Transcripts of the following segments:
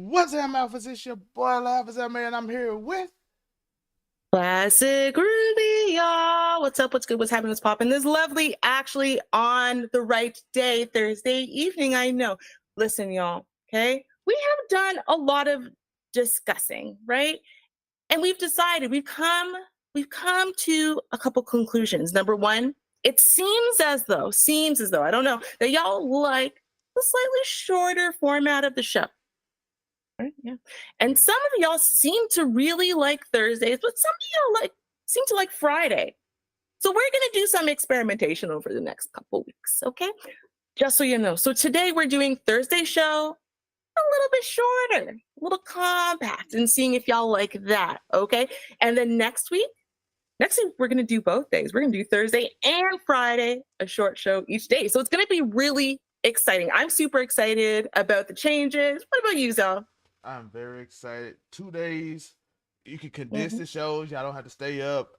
What's up, Alphas? It's your boy, Alphas, man. I'm here with Classic Ruby, y'all. What's up? What's good? What's happening? What's popping? This lovely, actually on the right day, Thursday evening. I know. Listen, y'all, okay? We have done a lot of discussing, right? And we've decided, we've come to a couple conclusions. Number one, it seems as though, I don't know, that y'all like the slightly shorter format of the show. Right, yeah. And some of y'all seem to really like Thursdays, but some of y'all seem to like Friday. So we're gonna do some experimentation over the next couple weeks, okay? Just so you know. So today we're doing Thursday show a little bit shorter, a little compact, and seeing if y'all like that, okay? And then next week we're gonna do both days. We're gonna do Thursday and Friday, a short show each day. So it's gonna be really exciting. I'm super excited about the changes. What about you, Zal? I'm very excited. 2 days. You can condense the shows. Y'all don't have to stay up.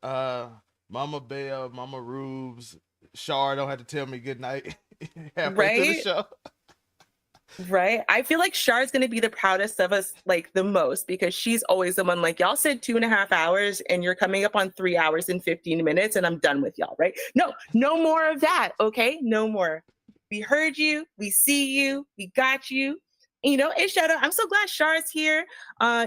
Mama Bell, Mama Rubes, Shar don't have to tell me good night halfway through the show. Right. I feel like Shar's going to be the proudest of us, like the most, because she's always the one, like, y'all said 2.5 hours and you're coming up on 3 hours and 15 minutes and I'm done with y'all, right? No more of that. Okay. No more. We heard you. We see you. We got you. You know, and shout out, I'm so glad Shar's here,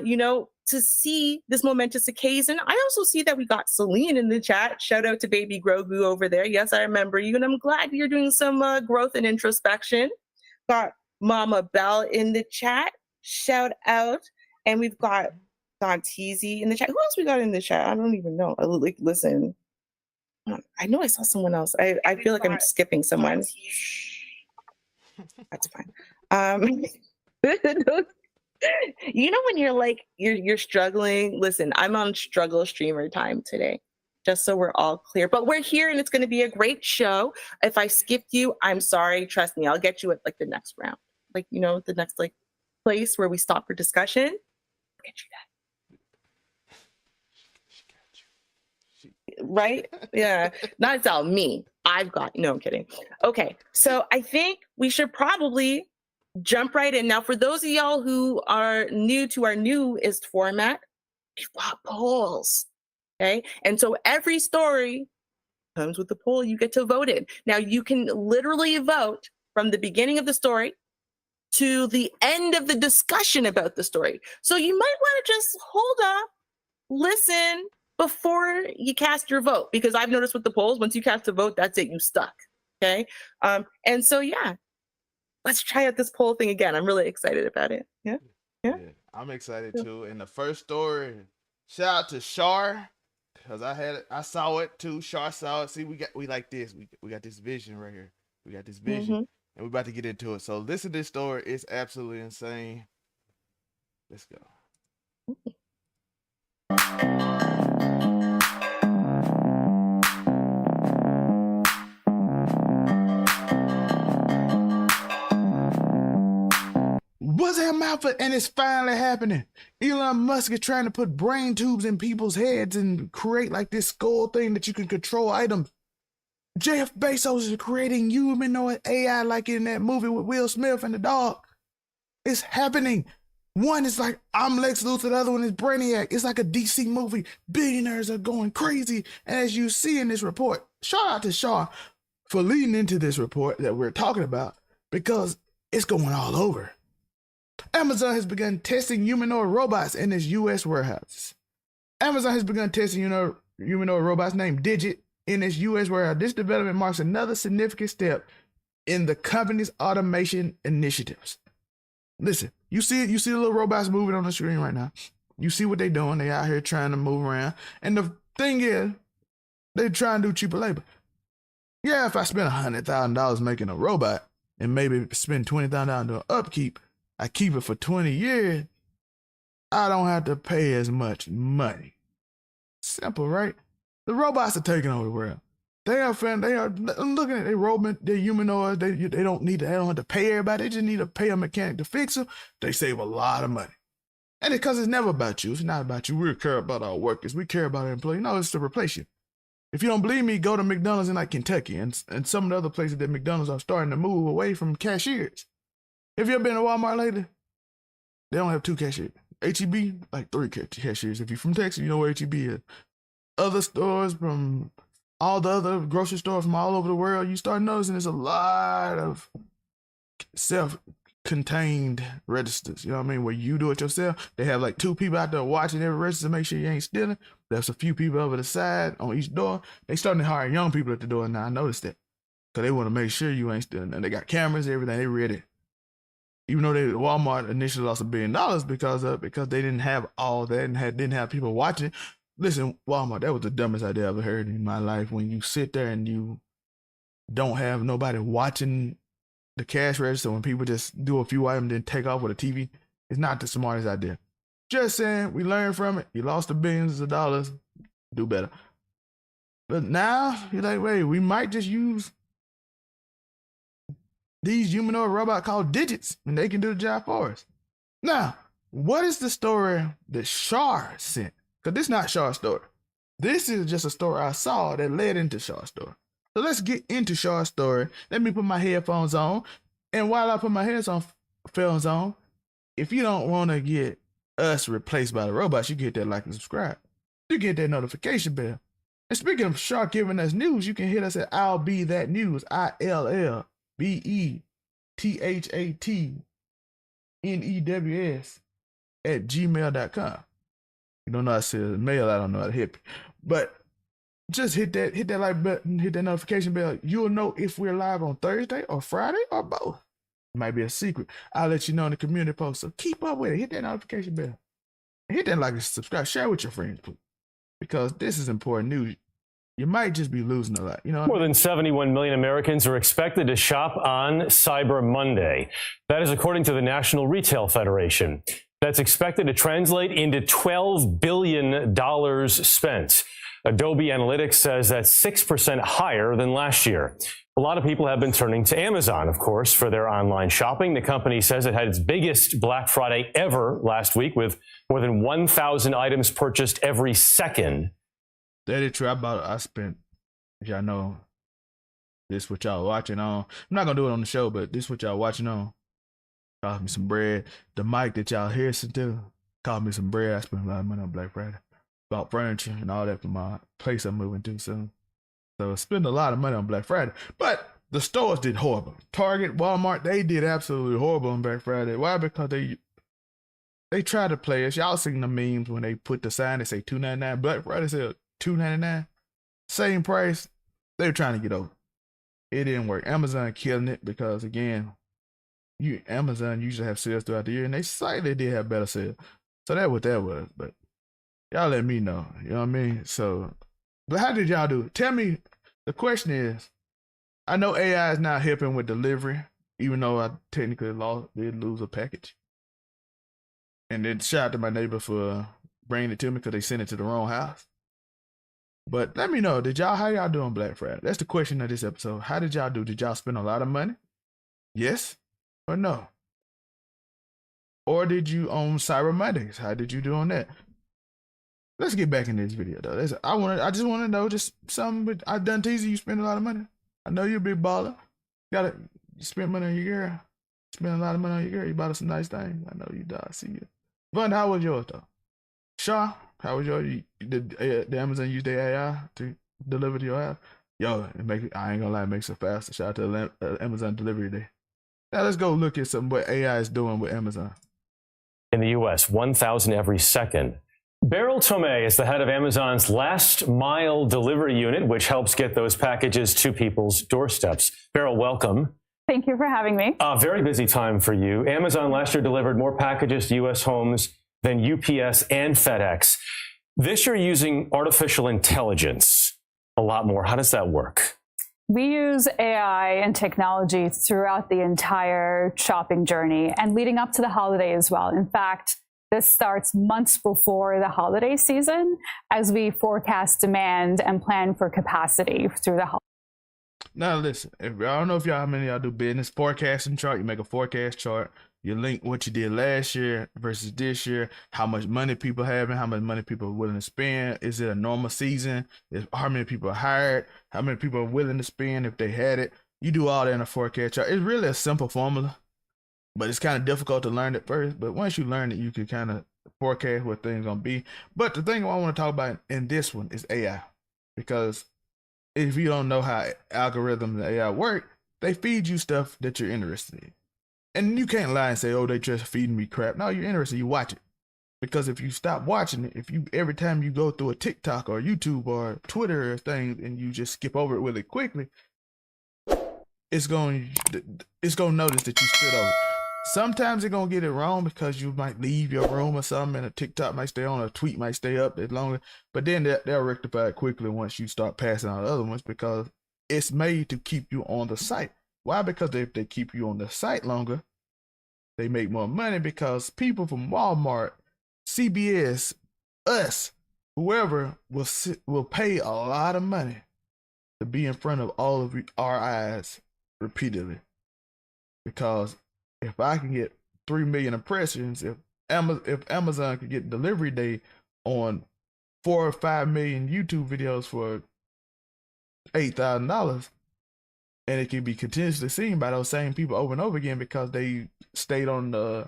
you know, to see this momentous occasion. I also see that we got Celine in the chat. Shout out to baby Grogu over there. Yes, I remember you. And I'm glad you're doing some growth and introspection. Got Mama Bell in the chat. Shout out. And we've got Don Teasy in the chat. Who else we got in the chat? I don't even know. Like, listen. I know I saw someone else. I feel like I'm skipping someone. That's fine. You know when you're like you're struggling. Listen, I'm on struggle streamer time today, just so we're all clear, but we're here and it's going to be a great show. If I skipped you, I'm sorry. Trust me, I'll get you at like the next round, like, you know, the next like place where we stop for discussion. I'll get you that. Right? Yeah. Not it's all me. I've got, no, I'm kidding. Okay, so I think we should probably jump right in. Now, for those of y'all who are new to our newest format, we've got polls, okay? And so every story comes with a poll. You get to vote in. Now, you can literally vote from the beginning of the story to the end of the discussion about the story. So you might want to just hold up, listen, before you cast your vote, because I've noticed with the polls, once you cast a vote, that's it, you stuck. Okay. And so, yeah, let's try out this poll thing again. I'm really excited about it. Yeah. Yeah, I'm excited too. And the first story, shout out to Shar, because I saw it too. Shar saw it. See, we like this. We got this vision right here. We got this vision, and we're about to get into it. So listen to this story. It's absolutely insane. Let's go. What's that mouth? And it's finally happening. Elon Musk is trying to put brain tubes in people's heads and create like this skull thing that you can control items. Jeff Bezos is creating humanoid AI like in that movie with Will Smith and the dog. It's happening. One is like, I'm Lex Luthor, the other one is Brainiac. It's like a DC movie. Billionaires are going crazy. And as you see in this report, shout out to Shaw for leading into this report that we're talking about, because it's going all over. Amazon has begun testing humanoid robots in its U.S. warehouses. Amazon has begun testing humanoid robots named Digit in its U.S. warehouse. This development marks another significant step in the company's automation initiatives. Listen, you see the little robots moving on the screen right now. You see what they're doing. They out here trying to move around. And the thing is, they're trying to do cheaper labor. Yeah, if I spend $100,000 making a robot and maybe spend $20,000 doing upkeep, I keep it for 20 years, I don't have to pay as much money. Simple, right? The robots are taking over the world. They are looking at they're humanoids. They don't have to pay everybody. They just need to pay a mechanic to fix them. They save a lot of money. And because it's never about you. It's not about you. We care about our workers. We care about our employees. No, it's to replace you. If you don't believe me, go to McDonald's in like Kentucky and some of the other places that McDonald's are starting to move away from cashiers. If you ever been to Walmart lately, they don't have 2 cashiers. H-E-B, like 3 cashiers. If you're from Texas, you know where H-E-B is. Other stores from all the other grocery stores from all over the world, you start noticing there's a lot of self-contained registers. You know what I mean? Where you do it yourself. They have like 2 people out there watching every register to make sure you ain't stealing. There's a few people over the side on each door. They starting to hire young people at the door now. I noticed that. Because they want to make sure you ain't stealing. And they got cameras, everything. They ready. Even though Walmart initially lost $1 billion because they didn't have all that and didn't have people watching. Listen, Walmart, that was the dumbest idea I ever heard in my life. When you sit there and you don't have nobody watching the cash register, when people just do a few items and then take off with a TV, it's not the smartest idea. Just saying, we learned from it. You lost the billions of dollars. Do better. But now, you're like, wait, we might just use these humanoid robots called Digits, and they can do the job for us. Now, what is the story that Shar sent? Because this is not Shar's story. This is just a story I saw that led into Shar's story. So let's get into Shar's story. Let me put my headphones on. And while I put my headphones on, if you don't want to get us replaced by the robots, you get that like and subscribe. You get that notification bell. And speaking of Shar giving us news, you can hit us at I'll Be That News, ILLBETHATNEWS at gmail.com. You don't know how to say mail, I don't know how to hit. But just hit that like button, hit that notification bell. You'll know if we're live on Thursday or Friday or both. It might be a secret. I'll let you know in the community post. So keep up with it. Hit that notification bell. Hit that like and subscribe. Share with your friends, please. Because this is important news. You might just be losing a lot. You know, more than 71 million Americans are expected to shop on Cyber Monday. That is according to the National Retail Federation. That's expected to translate into $12 billion spent. Adobe Analytics says that's 6% higher than last year. A lot of people have been turning to Amazon, of course, for their online shopping. The company says it had its biggest Black Friday ever last week, with more than 1,000 items purchased every second. That is true. I spent, as y'all know, this what y'all watching on. I'm not going to do it on the show, but this what y'all watching on. Cost me some bread. The mic that y'all hear to cost me some bread. I spent a lot of money on Black Friday. Bought furniture and all that for my place I'm moving to soon. So I spent a lot of money on Black Friday. But the stores did horrible. Target, Walmart, they did absolutely horrible on Black Friday. Why? Because they try to play us. Y'all seen the memes when they put the sign, they say $2.99. Black Friday said $2.99. Same price. They were trying to get over. It didn't work. Amazon killing it because again, Amazon usually have sales throughout the year, and they slightly did have better sales. So that's what that was. But y'all let me know. You know what I mean? So, but how did y'all do it? Tell me. The question is, I know AI is not helping with delivery, even though I technically did lose a package. And then shout out to my neighbor for bringing it to me because they sent it to the wrong house. But let me know, how y'all doing Black Friday? That's the question of this episode. How did y'all do? Did y'all spend a lot of money? Yes or no? Or did you own Cyber Mondays? How did you do on that? Let's get back in this video though. I just want to know just something. I've done teasing. You spend a lot of money. I know you're a big baller. You spend money on your girl. Spend a lot of money on your girl. You bought her some nice things. I know you do. I see you. Vaughn, how was yours though? Shaw, how was yours? Did Amazon use their AI to deliver to your house? Yo, I ain't gonna lie, it makes it faster. Shout out to Amazon Delivery Day. Now let's go look at what AI is doing with Amazon. In the U.S., 1,000 every second. Beryl Tomei is the head of Amazon's last mile delivery unit, which helps get those packages to people's doorsteps. Beryl, welcome. Thank you for having me. Very busy time for you. Amazon last year delivered more packages to U.S. homes than UPS and FedEx. This year using artificial intelligence a lot more. How does that work? We use AI and technology throughout the entire shopping journey and leading up to the holiday as well. In fact, this starts months before the holiday season as we forecast demand and plan for capacity through the holiday. Now listen, I don't know if how many of y'all do business forecasting chart. You make a forecast chart. You link what you did last year versus this year, how much money people have and how much money people are willing to spend. Is it a normal season? How many people are hired? How many people are willing to spend if they had it? You do all that in a forecast chart. It's really a simple formula, but it's kind of difficult to learn at first. But once you learn it, you can kind of forecast what things going to be. But the thing I want to talk about in this one is AI. Because if you don't know how algorithms and AI work, they feed you stuff that you're interested in. And you can't lie and say, oh, they just feeding me crap. No, you're interested, you watch it. Because if you stop watching it, every time you go through a TikTok or YouTube or Twitter or things and you just skip over it really quickly, it's going to notice that you spit over it. Sometimes it's going to get it wrong because you might leave your room or something and a TikTok might stay on, a tweet might stay up that longer. But then they'll rectify it quickly once you start passing out other ones because it's made to keep you on the site. Why? Because if they keep you on the site longer, they make more money because people from Walmart, CBS, us, whoever will pay a lot of money to be in front of all of our eyes repeatedly. Because if I can get 3 million impressions, if Amazon could get delivery day on 4 or 5 million YouTube videos for $8,000, and it can be continuously seen by those same people over and over again because they stayed on the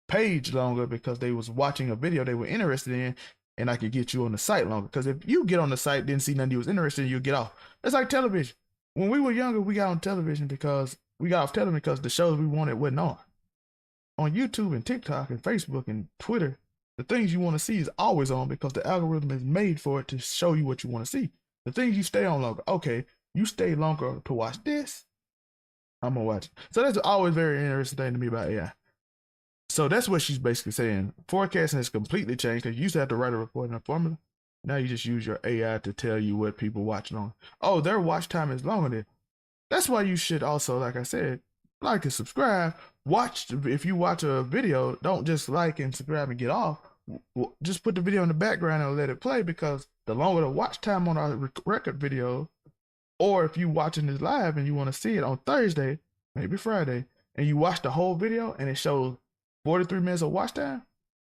page longer because they was watching a video they were interested in, and I could get you on the site longer. Because if you get on the site, didn't see nothing you was interested in, you'll get off. It's like television. When we were younger, we got on television because we got off television because the shows we wanted wasn't on. On YouTube and TikTok and Facebook and Twitter, the things you want to see is always on because the algorithm is made for it to show you what you want to see. The things you stay on longer. Okay, you stay longer to watch this, I'm going to watch it. So that's always very interesting thing to me about AI. So that's what she's basically saying. Forecasting has completely changed because you used to have to write a report in a formula. Now you just use your AI to tell you what people watching on. Oh, their watch time is longer than. That's why you should also, like I said, like and subscribe. If you watch a video, don't just like and subscribe and get off. Just put the video in the background and let it play because the longer the watch time on our record video, or if you watching this live and you want to see it on Thursday, maybe Friday, and you watch the whole video and it shows 43 minutes of watch time,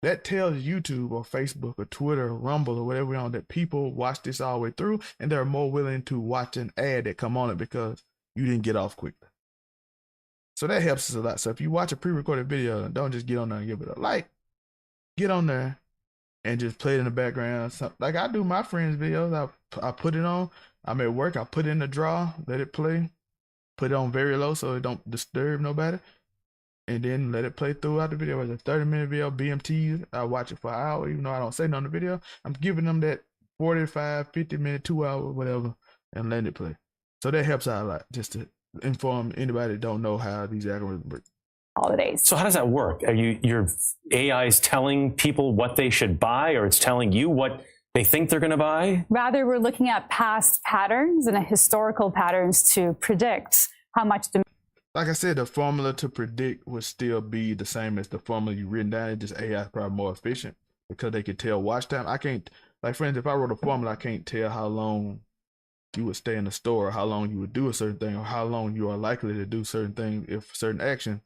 that tells YouTube or Facebook or Twitter or Rumble or whatever we're on that people watch this all the way through and they're more willing to watch an ad that come on it because you didn't get off quickly. So that helps us a lot. So if you watch a pre-recorded video, don't just get on there and give it a like. Get on there and just play it in the background. So, like I do my friends' videos, I put it on. I'm at work, I put it in the drawer, let it play. Put it on very low so it don't disturb nobody. and then let it play throughout the video. It's a 30-minute video, BMT. I watch it for an hour, even though I don't say nothing on the video. I'm giving them that 45, 50-minute, 2 hour, whatever, and letting it play. So that helps out a lot, just to inform anybody that don't know how these algorithms work. Holidays. So how does that work? Are your AI is telling people what they should buy, or it's telling you what they think they're going to buy? Rather, we're looking at past patterns and historical patterns to predict how much demand. Like I said, the formula to predict would still be the same as the formula you written down. It's just AI is probably more efficient because they can tell watch time. I can't, like, for instance, if I wrote a formula, I can't tell how long you would stay in the store, or how long you would do a certain thing, or how long you are likely to do certain things if certain action,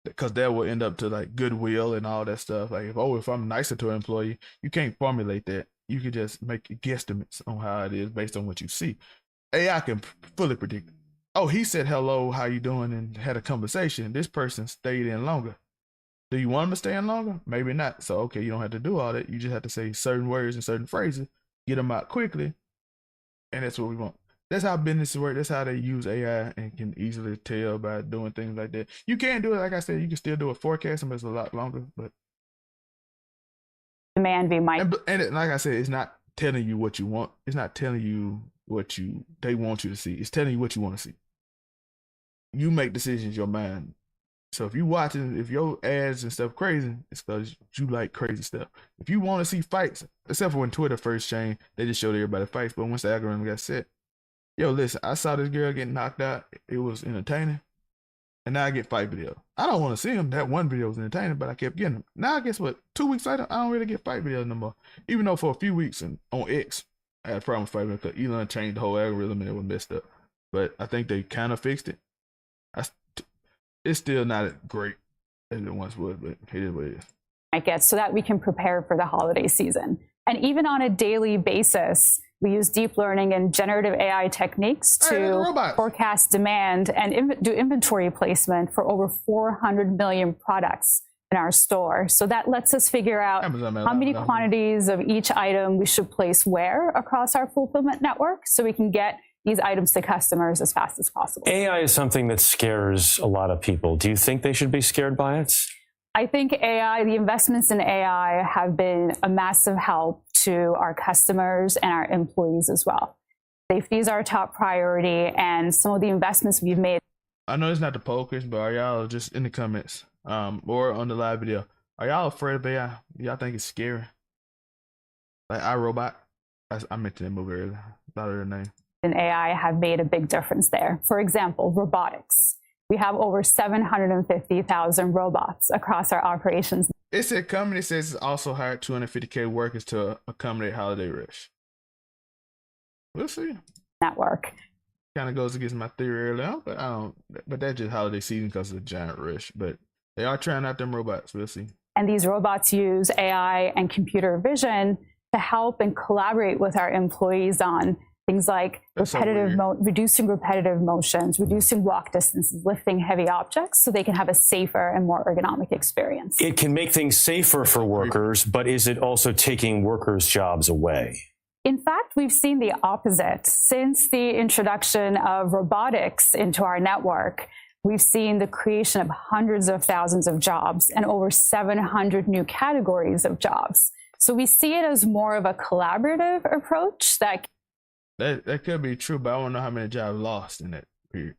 because that will end up to like goodwill and all that stuff. Like if I'm nicer to an employee, you can't formulate that. You can just make guesstimates on how it is based on what you see. AI can fully predict. Oh, he said hello, how you doing, and had a conversation. This person stayed in longer. Do you want them to stay in longer? Maybe not. So okay, you don't have to do all that. You just have to say certain words and certain phrases, get them out quickly, and that's what we want. That's how businesses work. That's how they use AI and can easily tell by doing things like that. You can't do it, like I said, you can still do a forecast, but it's a lot longer. But Demand we might. And like I said, it's not telling you what you want. It's not telling you what they want you to see. It's telling you what you want to see. You make decisions your mind. So if you watching, if your ads and stuff crazy, it's because you like crazy stuff. If you want to see fights, except for when Twitter first changed, they just showed everybody fights. But once the algorithm got set, yo, listen, I saw this girl get knocked out. It was entertaining. And now I get fight videos. I don't want to see them. That one video was entertaining, but I kept getting them. Now, guess what? 2 weeks later, I don't really get fight videos no more. Even though for a few weeks on X, I had a problem with fight videos because Elon changed the whole algorithm and it was messed up. But I think they kind of fixed it. It's still not as great as it once was, but it is what it is. I guess so that we can prepare for the holiday season. And even on a daily basis, we use deep learning and generative AI techniques to forecast demand and do inventory placement for over 400 million products in our store. So that lets us figure out how many quantities of each item we should place where across our fulfillment network, so we can get these items to customers as fast as possible. AI is something that scares a lot of people. Do you think they should be scared by it? I think the investments in AI have been a massive help to our customers and our employees as well. Safety is our top priority, and some of the investments we've made. I know it's not the poll question, but are y'all just in the comments or on the live video, are y'all afraid of AI? Y'all think it's scary? Like iRobot? I mentioned that movie earlier. Thought of her name. And AI have made a big difference there. For example, robotics. We have over 750,000 robots across our operations. It said company says it's also hired 250K workers to accommodate holiday rush. We'll see. Network. Kind of goes against my theory earlier on, but I don't. But that's just holiday season because of the giant rush. But they are trying out them robots. We'll see. And these robots use AI and computer vision to help and collaborate with our employees on things like reducing repetitive motions, reducing walk distances, lifting heavy objects, so they can have a safer and more ergonomic experience. It can make things safer for workers, but is it also taking workers' jobs away? In fact, we've seen the opposite. Since the introduction of robotics into our network, we've seen the creation of hundreds of thousands of jobs and over 700 new categories of jobs. So we see it as more of a collaborative approach that could be true, but I don't know how many jobs lost in that period.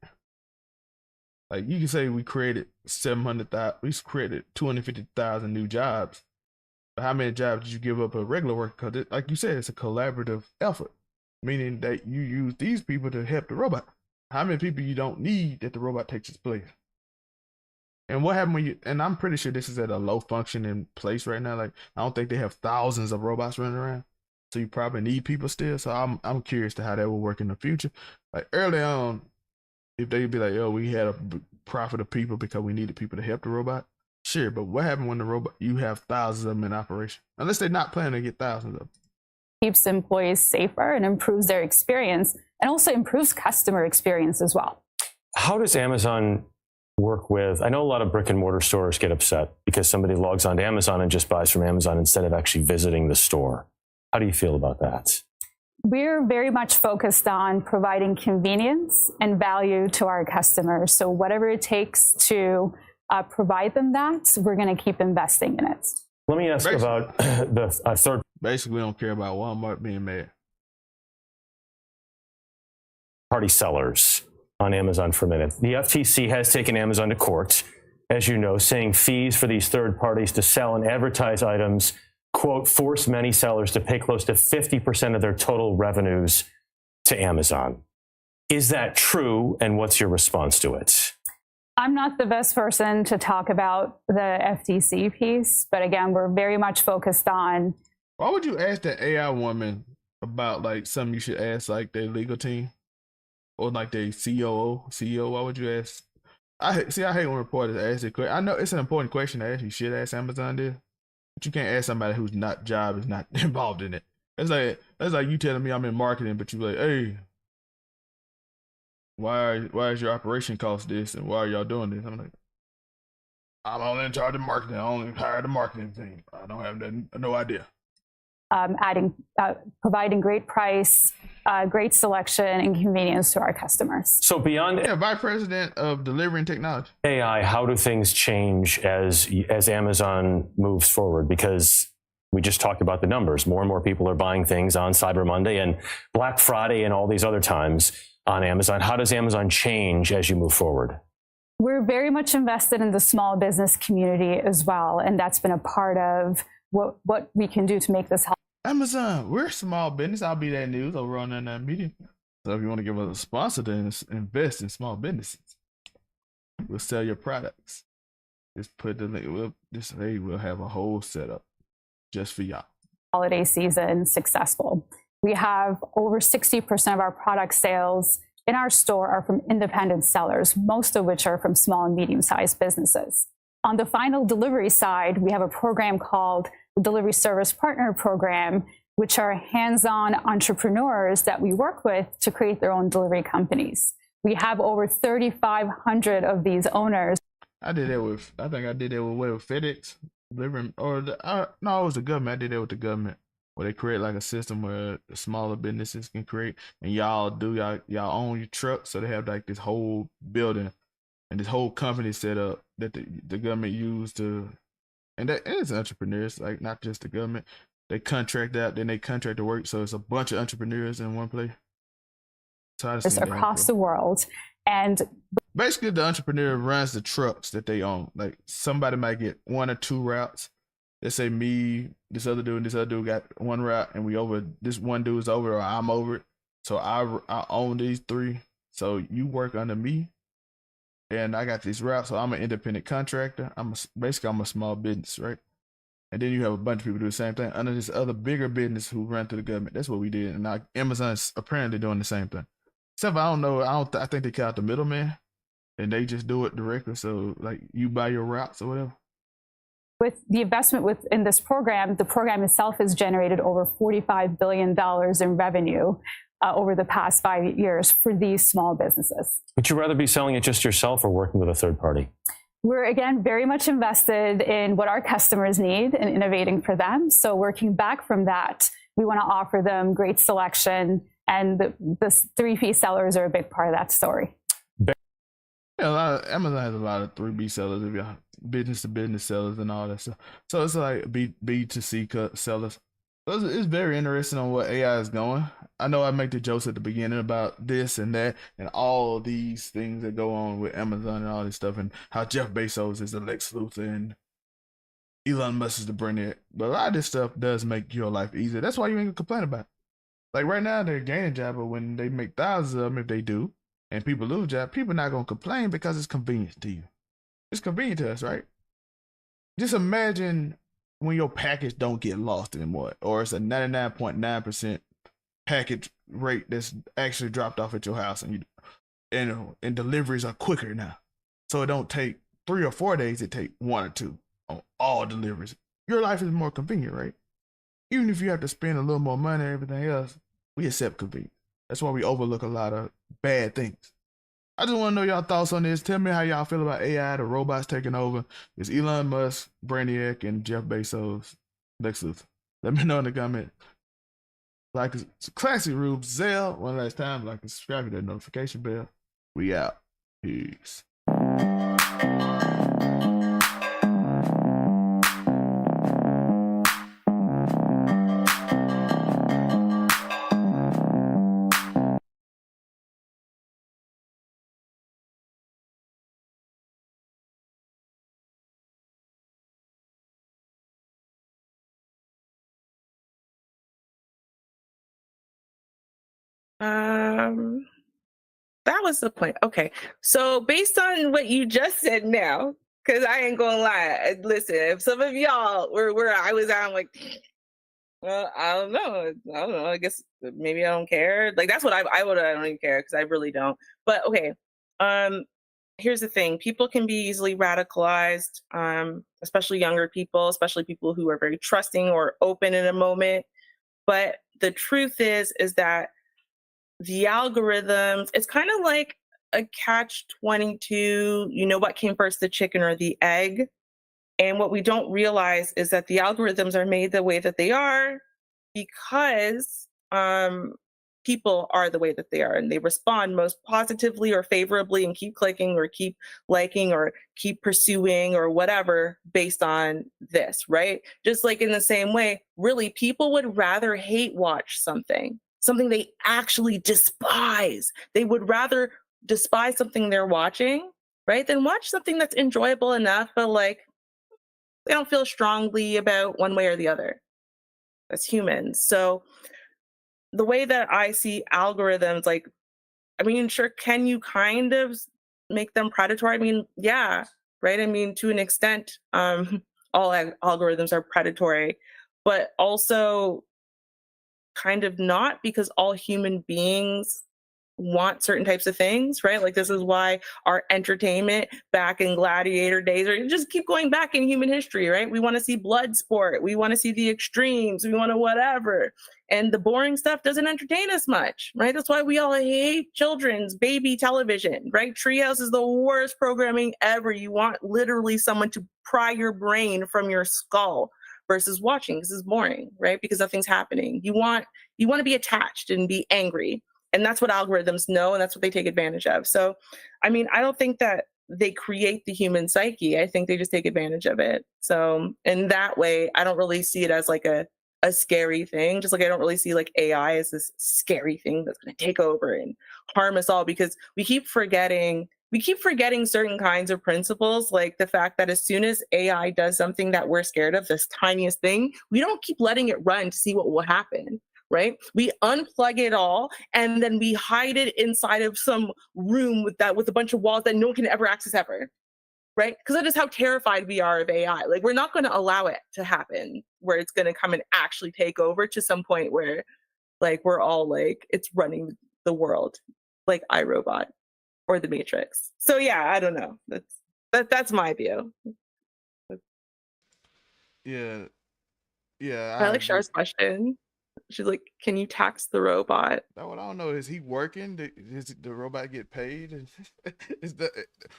Like you can say we created 700,000, we created 250,000 new jobs. But how many jobs did you give up a regular worker? Because like you said, it's a collaborative effort, meaning that you use these people to help the robot. How many people you don't need that the robot takes its place? And what happened when and I'm pretty sure this is at a low functioning place right now. Like I don't think they have thousands of robots running around. So you probably need people still. So I'm curious to how that will work in the future. Like early on, if they'd be like, "Oh, we had a profit of people because we needed people to help the robot." Sure, but what happened when the robot you have thousands of them in operation? Unless they're not planning to get thousands of them. Keeps employees safer and improves their experience, and also improves customer experience as well. How does Amazon work with? I know a lot of brick and mortar stores get upset because somebody logs onto Amazon and just buys from Amazon instead of actually visiting the store. How do you feel about that? We're very much focused on providing convenience and value to our customers. So whatever it takes to provide them that, we're going to keep investing in it. Let me ask about the third. Basically, we don't care about Walmart being mad. Party sellers on Amazon for a minute. The FTC has taken Amazon to court, as you know, saying fees for these third parties to sell and advertise items, quote, force many sellers to pay close to 50% of their total revenues to Amazon. Is that true? And what's your response to it? I'm not the best person to talk about the FTC piece, but again, we're very much focused on. Why would you ask that AI woman about like something you should ask like their legal team or like their CEO? Why would you ask? I hate when reporters ask it. I know it's an important question to ask. You should ask Amazon this, but you can't ask somebody whose job is not involved in it. That's like you telling me I'm in marketing, but you like, hey, why is your operation cost this, and why are y'all doing this? I'm like, I'm only in charge of marketing. I only hired the marketing team. I don't have no idea. Providing great price, great selection, and convenience to our customers. So beyond Vice President of Delivery and Technology. AI, how do things change as Amazon moves forward? Because we just talked about the numbers. More and more people are buying things on Cyber Monday and Black Friday and all these other times on Amazon. How does Amazon change as you move forward? We're very much invested in the small business community as well, and that's been a part of what we can do to make this help. Amazon, we're a small business. I'll be that news over on that media. So if you want to give us a sponsor, then invest in small businesses. We'll sell your products. Just put the link. We'll have a whole setup just for y'all. Holiday season successful. We have over 60% of our product sales in our store are from independent sellers, most of which are from small and medium-sized businesses. On the final delivery side, we have a program called the Delivery Service Partner Program, which are hands-on entrepreneurs that we work with to create their own delivery companies. We have over 3,500 of these owners. I think I did that with FedEx delivering, it was the government. I did that with the government, where they create like a system where the smaller businesses can create, and y'all own your truck, so they have like this whole building and this whole company set up that the government used to, and it's entrepreneurs, like not just the government. They contract out, then they contract to work, so it's a bunch of entrepreneurs in one place. So across the world, and basically the entrepreneur runs the trucks that they own. Like somebody might get one or two routes. Let's say me, this other dude, and this other dude got one route, and this one dude's over, or I'm over it. So I own these three. So you work under me, and I got these routes. So I'm an independent contractor. I'm a small business, right? And then you have a bunch of people do the same thing under this other bigger business who run through the government. That's what we did, and now Amazon's apparently doing the same thing. Except I don't know. I think they cut out the middleman, and they just do it directly. So like you buy your routes or whatever. With the investment within this program, the program itself has generated over $45 billion in revenue over the past 5 years for these small businesses. Would you rather be selling it just yourself or working with a third party? We're, again, very much invested in what our customers need and innovating for them. So working back from that, we want to offer them great selection, and the 3P sellers are a big part of that story. Amazon has a lot of 3B sellers, if y'all business to business sellers and all that stuff. So it's like B to C sellers. So it's very interesting on what AI is going. I know I make the jokes at the beginning about this and that and all these things that go on with Amazon and all this stuff, and how Jeff Bezos is the Lex Luthor and Elon Musk is the brainiac. But a lot of this stuff does make your life easier. That's why you ain't gonna complain about it. Like right now they're gaining jobs, but when they make thousands of them, if they do, and people lose jobs, people not gonna complain because it's convenient to you. It's convenient to us, right? Just imagine when your package don't get lost anymore, or it's a 99.9% package rate that's actually dropped off at your house, and deliveries are quicker now. So it don't take 3 or 4 days, it take 1 or 2 on all deliveries. Your life is more convenient, right? Even if you have to spend a little more money and everything else, we accept convenience. That's why we overlook a lot of bad things. I just want to know y'all thoughts on this. Tell me how y'all feel about AI, the robots taking over. Is Elon Musk, Brainiac, and Jeff Bezos, Lex Luthor? Let me know in the comments. Like it's classic Rubes Zell. One last time, like and subscribe to that notification bell. We out. Peace. That was the point. Okay. So based on what you just said now, because I ain't gonna lie, listen, if some of y'all were where I was at, I'm like, well, I don't know. I don't know. I guess maybe I don't care. Like that's what I would. I don't even care because I really don't. But okay. Um, Here's the thing: people can be easily radicalized, especially younger people, especially people who are very trusting or open in a moment. But the truth is that the algorithms, it's kind of like a catch 22. You know what came first, the chicken or the egg? And what we don't realize is that the algorithms are made the way that they are because people are the way that they are and they respond most positively or favorably and keep clicking or keep liking or keep pursuing or whatever based on this, right? Just like in the same way, really, people would rather hate watch something they actually despise. They would rather despise something they're watching, right, than watch something that's enjoyable enough, but like they don't feel strongly about one way or the other as humans. So the way that I see algorithms, like, I mean, sure, can you kind of make them predatory? I mean, yeah, right. I mean, to an extent, all algorithms are predatory, but also kind of not, because all human beings want certain types of things, right? Like this is why our entertainment back in gladiator days, or just keep going back in human history, right? We want to see blood sport, we want to see the extremes, we want to whatever. And the boring stuff doesn't entertain us much, right? That's why we all hate children's baby television, right? Treehouse is the worst programming ever. You want literally someone to pry your brain from your skull versus watching. This is boring, right? Because nothing's happening. You want to be attached and be angry. And that's what algorithms know, and that's what they take advantage of. So, I mean, I don't think that they create the human psyche. I think they just take advantage of it. So, in that way, I don't really see it as like a scary thing. Just like I don't really see like AI as this scary thing that's going to take over and harm us all, because we keep forgetting certain kinds of principles, like the fact that as soon as AI does something that we're scared of, this tiniest thing, we don't keep letting it run to see what will happen. Right? We unplug it all and then we hide it inside of some room with a bunch of walls that no one can ever access ever. Right? Because that is how terrified we are of AI. Like we're not going to allow it to happen where it's going to come and actually take over to some point where like we're all like it's running the world, like iRobot or the Matrix. So yeah, I don't know. That's my view. Yeah, yeah, I I like agree. Char's question. She's like, "Can you tax the robot?" Now, what I don't know is he working? Does the robot get paid? Is the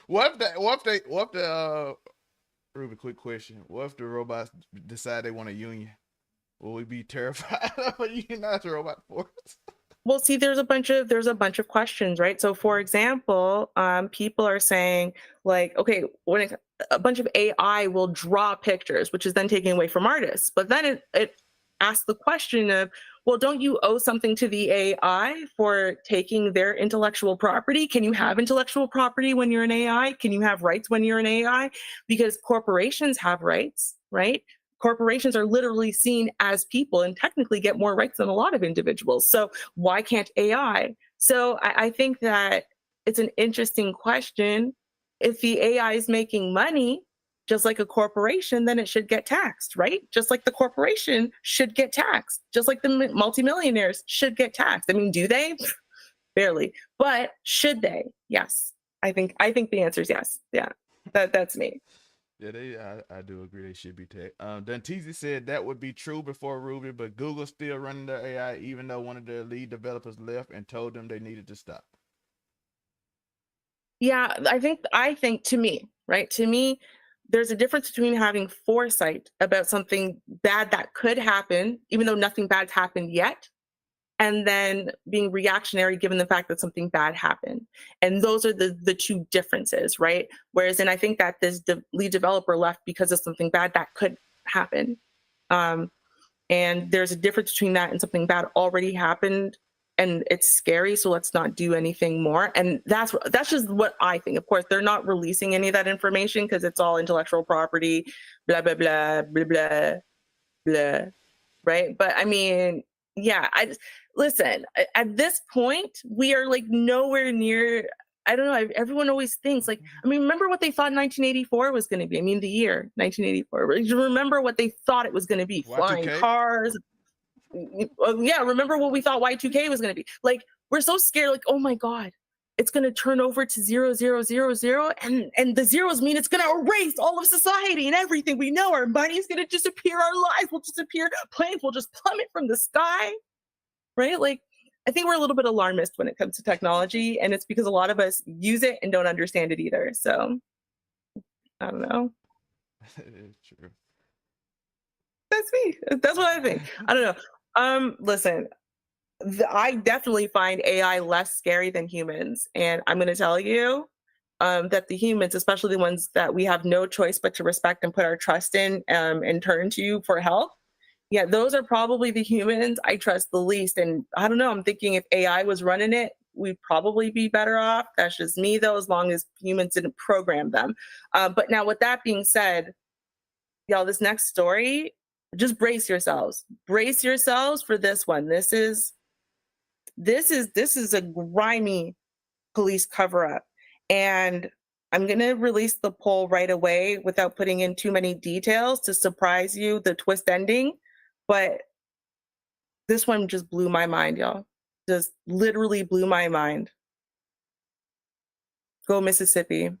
what if Ruby, quick question. What if the robots decide they want a union? Will we be terrified of a unionized robot force? Well, see, there's a bunch of questions, right? So, for example, people are saying like, okay, a bunch of AI will draw pictures, which is then taken away from artists. But then it asks the question of, well, don't you owe something to the AI for taking their intellectual property? Can you have intellectual property when you're an AI? Can you have rights when you're an AI? Because corporations have rights, right? Corporations are literally seen as people and technically get more rights than a lot of individuals. So why can't AI? So I think that it's an interesting question. If the AI is making money, just like a corporation, then it should get taxed, right? Just like the corporation should get taxed, just like the multimillionaires should get taxed. I mean, do they? Barely. But should they? Yes. I think the answer is yes. Yeah. That's me. Yeah, I do agree they should be taxed. Danteezy said that would be true before Ruby, but Google's still running their AI, even though one of their lead developers left and told them they needed to stop. Yeah, I think to me, right? To me, there's a difference between having foresight about something bad that could happen, even though nothing bad's happened yet, and then being reactionary given the fact that something bad happened. And those are the two differences, right? Whereas, and I think that this lead developer left because of something bad that could happen. And there's a difference between that and something bad already happened and it's scary, so let's not do anything more. And that's just what I think. Of course, they're not releasing any of that information because it's all intellectual property, blah, blah, blah, blah, blah, blah, right? But I mean, yeah, listen, at this point, we are like nowhere near, I don't know, everyone always thinks like, I mean, remember what they thought 1984 was going to be? I mean, the year 1984, remember what they thought it was going to be? Y2K? Flying cars. Yeah, remember what we thought Y2K was going to be? Like, we're so scared, like, oh my God, it's going to turn over to 0000, and the zeros mean it's going to erase all of society and everything we know. Our money's going to disappear, our lives will disappear, planes will just plummet from the sky, right? Like, I think we're a little bit alarmist when it comes to technology, and it's because a lot of us use it and don't understand it either. So, I don't know. It's true. That's me. That's what I think. I don't know. Listen, I definitely find AI less scary than humans. And I'm going to tell you that the humans, especially the ones that we have no choice but to respect and put our trust in and turn to for help, yeah, those are probably the humans I trust the least. And I don't know, I'm thinking if AI was running it, we'd probably be better off. That's just me, though, as long as humans didn't program them. But now, with that being said, y'all, this next story, just brace yourselves. Brace yourselves for this one. This is a grimy police cover-up. And I'm going to release the poll right away without putting in too many details to surprise you, the twist ending. But this one just blew my mind, y'all. Just literally blew my mind. Go Mississippi.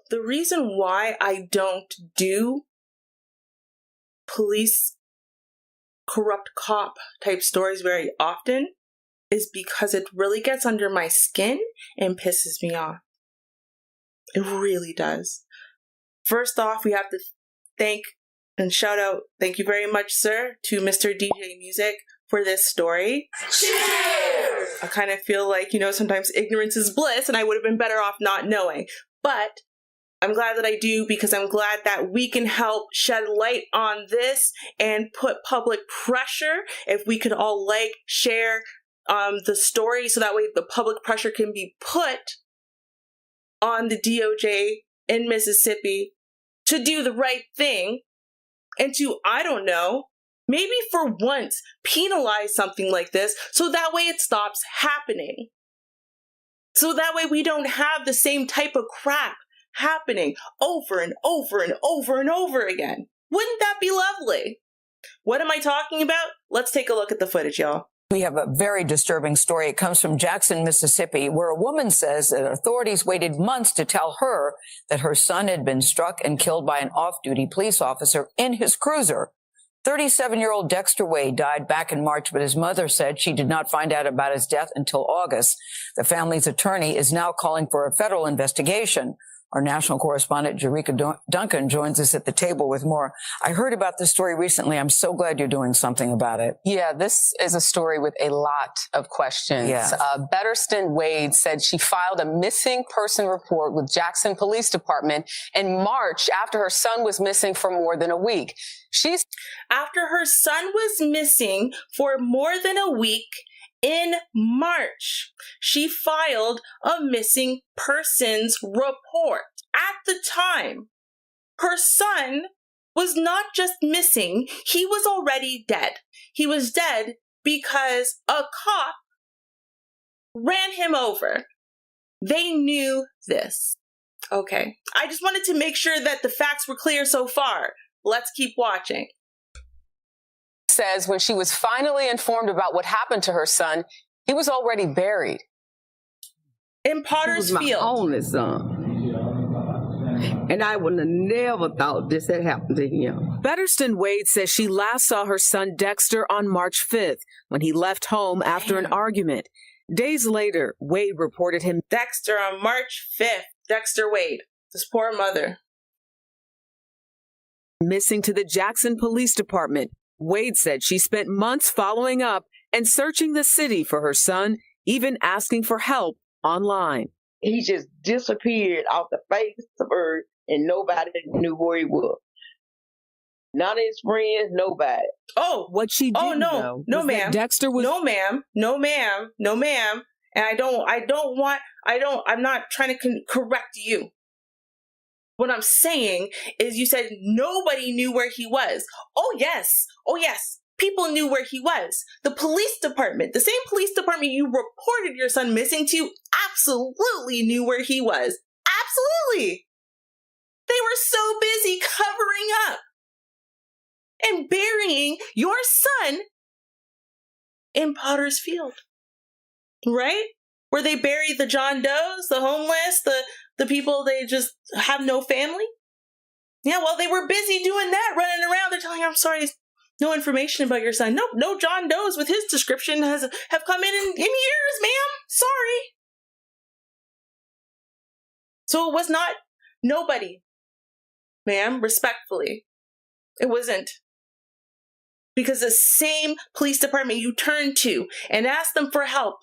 The reason why I don't do police corrupt cop type stories very often is because it really gets under my skin and pisses me off. It really does. First off, we have to thank and shout out, thank you very much, sir, to Mr. DJ Muzak for this story. Cheers! I kind of feel like, sometimes ignorance is bliss, and I would have been better off not knowing. But I'm glad that I do, because I'm glad that we can help shed light on this and put public pressure. If we could all share the story, so that way the public pressure can be put on the DOJ in Mississippi to do the right thing and to, I don't know, maybe for once penalize something like this so that way it stops happening. So that way we don't have the same type of crap happening over and over and over and over again. Wouldn't that be lovely? What am I talking about? Let's take a look at the footage, y'all. We have a very disturbing story. It comes from Jackson, Mississippi, where a woman says that authorities waited months to tell her that her son had been struck and killed by an off-duty police officer in his cruiser. 37-year-old Dexter Wade died back in March, but his mother said she did not find out about his death until August. The family's attorney is now calling for a federal investigation. Our national correspondent, Jerika Duncan, joins us at the table with more. I heard about this story recently. I'm so glad you're doing something about it. Yeah, this is a story with a lot of questions. Yes. Betterston Wade said she filed a missing person report with Jackson Police Department in March after her son was missing for more than a week. After her son was missing for more than a week, in March, she filed a missing persons report. At the time, her son was not just missing, he was already dead. He was dead because a cop ran him over. They knew this. Okay, I just wanted to make sure that the facts were clear so far. Let's keep watching. Says when she was finally informed about what happened to her son, he was already buried. In Potter's Field. Only son. And I would have never thought this had happened to him. Betterston Wade says she last saw her son Dexter on March 5th when he left home after an argument. Days later, Wade reported him Dexter on March 5th. Dexter Wade, this poor mother. missing to the Jackson Police Department. Wade said she spent months following up and searching the city for her son, even asking for help online. He just disappeared off the face of earth and nobody knew where he was. None of his friends, nobody. Oh, what she didn't know no, was ma'am. that Dexter was no, ma'am. And I'm not trying to correct you. What I'm saying is you said nobody knew where he was. Oh, yes. People knew where he was. The police department, the same police department you reported your son missing to, absolutely knew where he was. Absolutely. They were so busy covering up and burying your son in Potter's Field, right? Where they bury the John Does, the homeless, the people they just have no family. Yeah, well, they were busy doing that, running around. They're telling you, I'm sorry, no information about your son. No John Does with his description have come in years, ma'am. Sorry. So it was not nobody, ma'am, respectfully. It wasn't. Because the same police department you turned to and asked them for help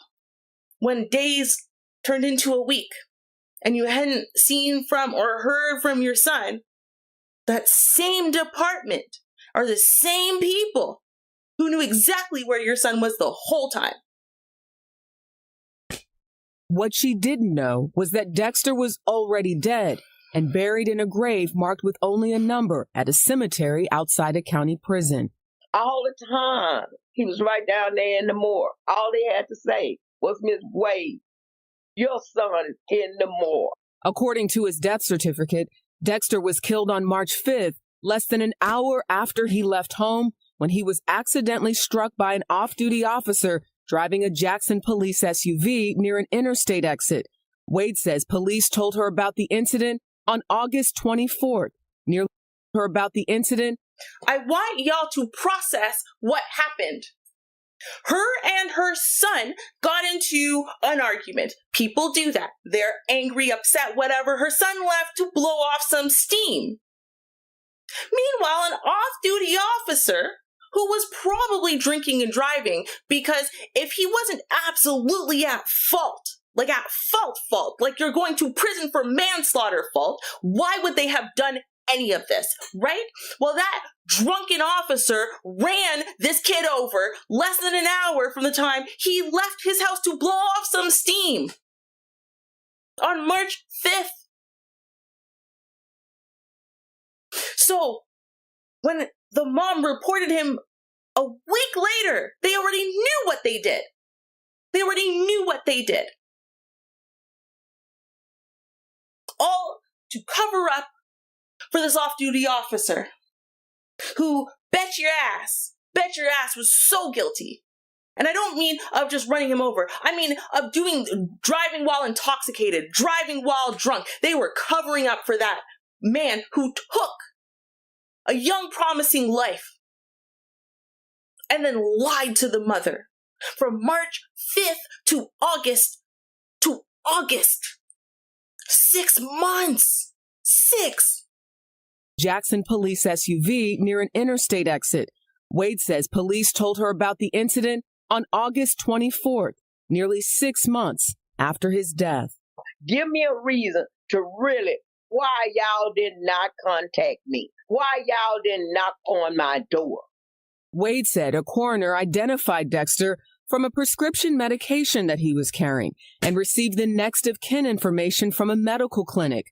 when days turned into a week and you hadn't seen from or heard from your son, that same department are the same people who knew exactly where your son was the whole time. What she didn't know was that Dexter was already dead and buried in a grave marked with only a number at a cemetery outside a county prison. All the time. He was right down there in the morgue. All they had to say was, Miss Wade, your son is in the morgue. According to his death certificate, Dexter was killed on March 5th, less than an hour after he left home, when he was accidentally struck by an off-duty officer driving a Jackson police SUV near an interstate exit. Wade says police told her about the incident on August 24th. Nearly her about the incident. I want y'all to process what happened. Her and her son got into an argument. People do that. They're angry, upset, whatever. Her son left to blow off some steam. Meanwhile, an off-duty officer who was probably drinking and driving, because if he wasn't absolutely at fault, like you're going to prison for manslaughter fault, why would they have done any of this, right? Well, that drunken officer ran this kid over less than an hour from the time he left his house to blow off some steam on March 5th. So when the mom reported him a week later, they already knew what they did. All to cover up for this off-duty officer who bet your ass was so guilty. And I don't mean of just running him over. I mean of driving while intoxicated, driving while drunk. They were covering up for that man who took a young, promising life and then lied to the mother. From March 5th to August. 6 months. 6. Jackson police SUV near an interstate exit. Wade says police told her about the incident on August 24th, nearly 6 months after his death. Give me a reason to why y'all did not contact me? Why y'all didn't knock on my door? Wade said a coroner identified Dexter from a prescription medication that he was carrying and received the next of kin information from a medical clinic.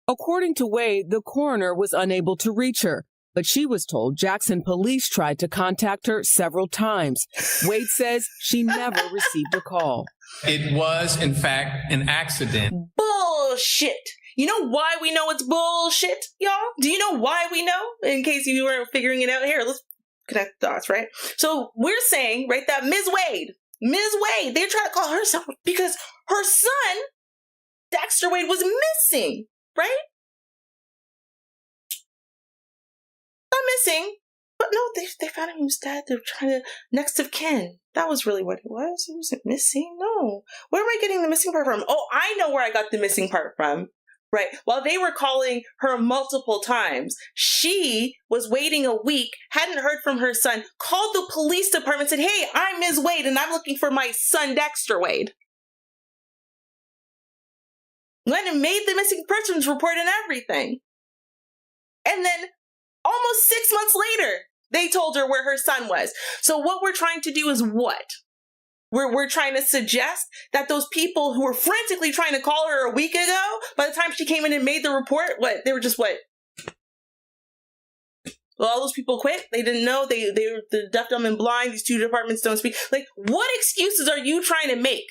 According to Wade, the coroner was unable to reach her, but she was told Jackson police tried to contact her several times. Wade says she never received a call. It was, in fact, an accident. Bullshit. You know why we know it's bullshit, y'all? Do you know why we know? In case you weren't figuring it out here, let's connect the dots, right? So we're saying, right, that Ms. Wade, they're trying to call herself because her son, Dexter Wade, was missing, right? missing. But no, they found him. He was dead. They were trying to, next of kin. That was really what it was. He wasn't missing. No. Where am I getting the missing part from? Oh, I know where I got the missing part from. Right. While they were calling her multiple times, she was waiting a week, hadn't heard from her son, called the police department, said, hey, I'm Ms. Wade, and I'm looking for my son, Dexter Wade. Went and made the missing persons report and everything. And then almost 6 months later, they told her where her son was. So what we're trying to do is what? We're trying to suggest that those people who were frantically trying to call her a week ago, by the time she came in and made the report, what? They were just what? Well, all those people quit. They didn't know. They're deaf, dumb, and blind. These two departments don't speak. Like, what excuses are you trying to make?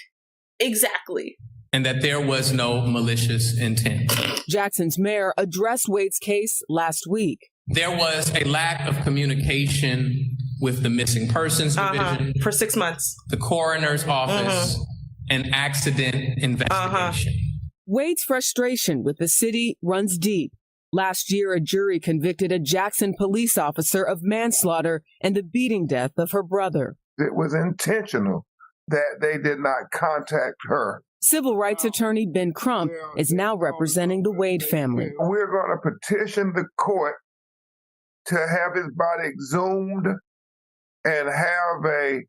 Exactly. And that there was no malicious intent. Jackson's mayor addressed Wade's case last week. There was a lack of communication with the missing persons division. For 6 months. The coroner's office, an accident investigation. Wade's frustration with the city runs deep. Last year, a jury convicted a Jackson police officer of manslaughter and the beating death of her brother. It was intentional that they did not contact her. Civil rights attorney Ben Crump is now representing the Wade family. We're going to petition the court to have his body exhumed and have a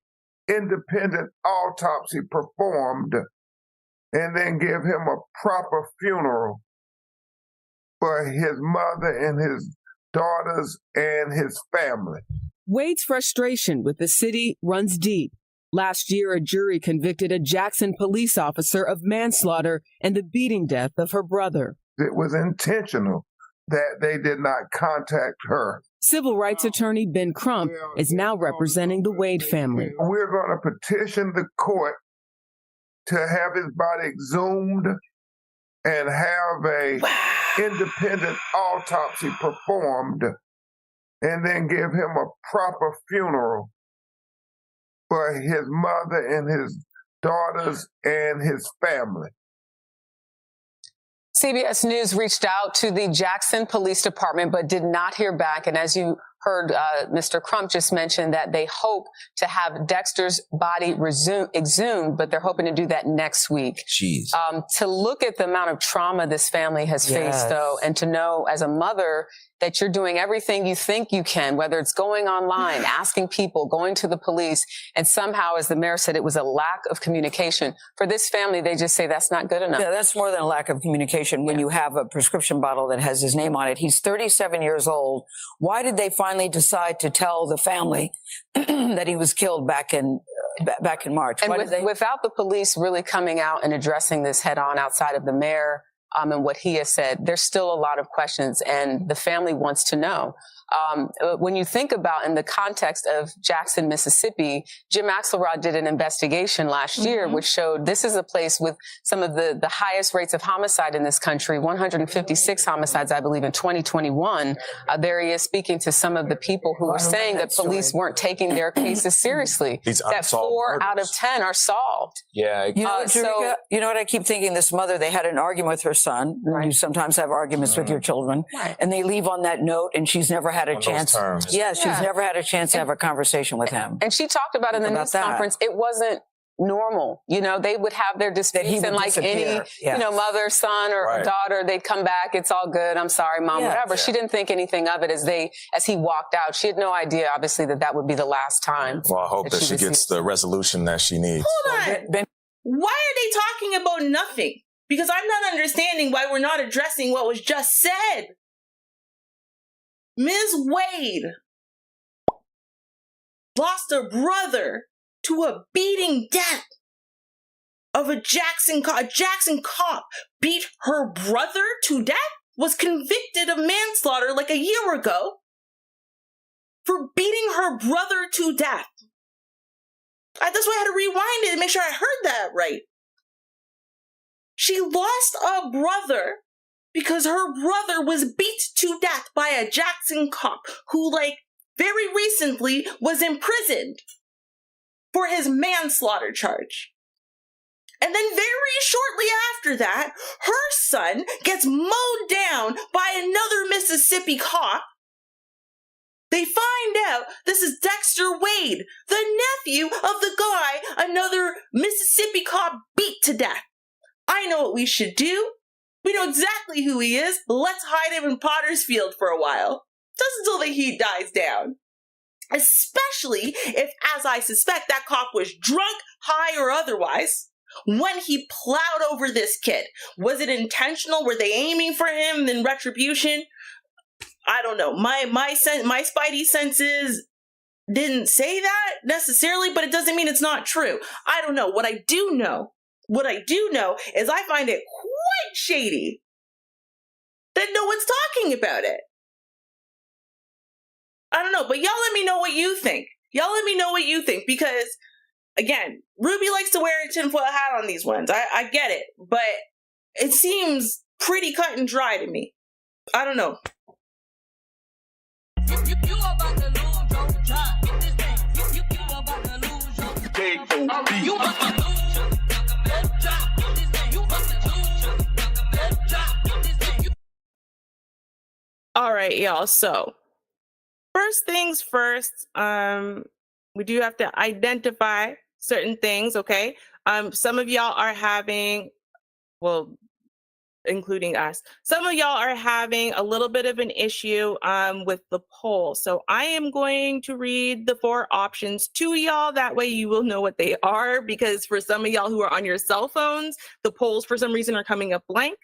independent autopsy performed and then give him a proper funeral for his mother and his daughters and his family. Wade's frustration with the city runs deep. Last year, a jury convicted a Jackson police officer of manslaughter and the beating death of her brother. It was intentional that they did not contact her. Civil rights attorney Ben Crump is now representing the Wade family. We're going to petition the court to have his body exhumed and have a independent autopsy performed and then give him a proper funeral for his mother and his daughters and his family. CBS News reached out to the Jackson Police Department, but did not hear back. And as you heard Mr. Crump just mention, that they hope to have Dexter's body exhumed, but they're hoping to do that next week. Jeez. To look at the amount of trauma this family has faced, though, and to know as a mother that you're doing everything you think you can, whether it's going online, asking people, going to the police, and somehow, as the mayor said, it was a lack of communication. For this family, they just say that's not good enough. Yeah, that's more than a lack of communication when you have a prescription bottle that has his name on it. He's 37 years old. Why did they finally decide to tell the family that he was killed back in March? And without the police really coming out and addressing this head on outside of the mayor, and what he has said, there's still a lot of questions, and the family wants to know. When you think about in the context of Jackson, Mississippi, Jim Axelrod did an investigation last year, which showed this is a place with some of the highest rates of homicide in this country, 156 homicides, I believe, in 2021. There he is speaking to some of the people who were saying that police weren't taking their cases seriously, that 4 out of 10 are solved. Yeah. You know what I keep thinking? This mother, they had an argument with her son. Right. You sometimes have arguments with your children. Right. And they leave on that note, and she's never had a chance. Yeah, she's never had a chance to have a conversation with him. And she talked about in the news conference, it wasn't normal. You know, they would have their disputes, and like any, mother, son, or daughter, they'd come back. It's all good. I'm sorry, mom, whatever. She didn't think anything of it as he walked out. She had no idea, obviously, that would be the last time. Well, I hope that she gets the resolution that she needs. Hold on. Why are they talking about nothing? Because I'm not understanding why we're not addressing what was just said. Ms. Wade lost a brother to a beating death of a Jackson cop. A Jackson cop beat her brother to death, was convicted of manslaughter like a year ago for beating her brother to death. That's why I had to rewind it and make sure I heard that right. She lost a brother because her brother was beat to death by a Jackson cop who, very recently was imprisoned for his manslaughter charge. And then very shortly after that, her son gets mowed down by another Mississippi cop They find out this is Dexter Wade, the nephew of the guy another Mississippi cop beat to death. I know what we should do. We know exactly who he is. Let's hide him in Potter's Field for a while. Just until the heat dies down. Especially if, as I suspect, that cop was drunk, high, or otherwise when he plowed over this kid. Was it intentional? Were they aiming for him in retribution? I don't know. My spidey senses didn't say that necessarily, but it doesn't mean it's not true. I don't know. What I do know is I find it quite shady that no one's talking about it. I don't know, but y'all let me know what you think. Because, again, Ruby likes to wear a tinfoil hat on these ones. I get it, but it seems pretty cut and dry to me. I don't know. All right, y'all. So, first things first, we do have to identify certain things, okay? Some of y'all are having, well, including us, some of y'all are having a little bit of an issue with the poll. So I am going to read the 4 options to y'all. That way you will know what they are, because for some of y'all who are on your cell phones, the polls for some reason are coming up blank.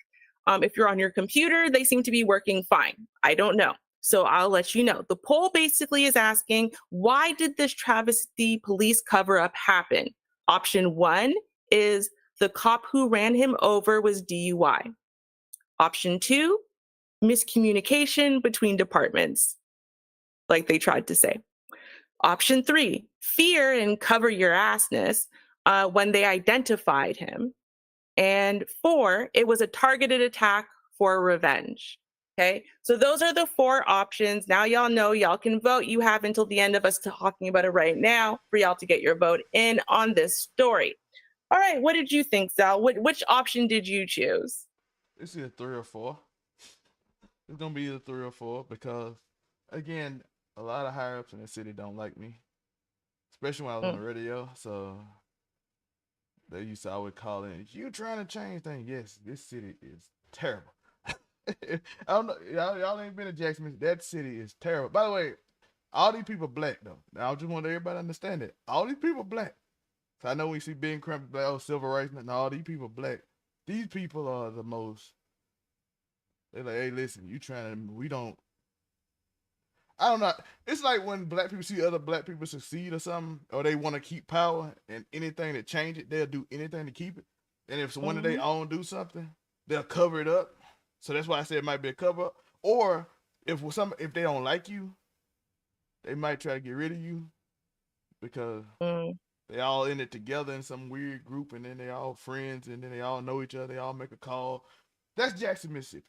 If you're on your computer, they seem to be working fine. I don't know. So I'll let you know. The poll basically is asking, why did this travesty police cover-up happen? Option 1 is the cop who ran him over was DUI. Option 2, miscommunication between departments, like they tried to say. Option 3, fear and cover your assness when they identified him. And 4, it was a targeted attack for revenge. Okay, so those are the 4 options. Now y'all know, y'all can vote. You have until the end of us talking about it right now for y'all to get your vote in on this story. All right, what did you think, Sal? Which option did you choose? It's either 3 or 4. It's gonna be either 3 or 4 because, again, a lot of higher ups in the city don't like me, especially when I was on the radio. So they used to always call in, "You trying to change things?" Yes, this city is terrible. I don't know, y'all ain't been to Jackson. That city is terrible. By the way, all these people black though. Now I just want everybody to understand that all these people black. So I know we see Ben Crump black, oh, civil rights, and all these people black. These people are the most. They're like, hey, listen, you trying to? We don't. I don't know. It's like when black people see other black people succeed or something, or they want to keep power, and anything to change it, they'll do anything to keep it. And if one of their own do something, they'll cover it up. So that's why I said it might be a cover up. Or if they don't like you, they might try to get rid of you because they all in it together in some weird group, and then they all friends, and then they all know each other. They all make a call. That's Jackson, Mississippi.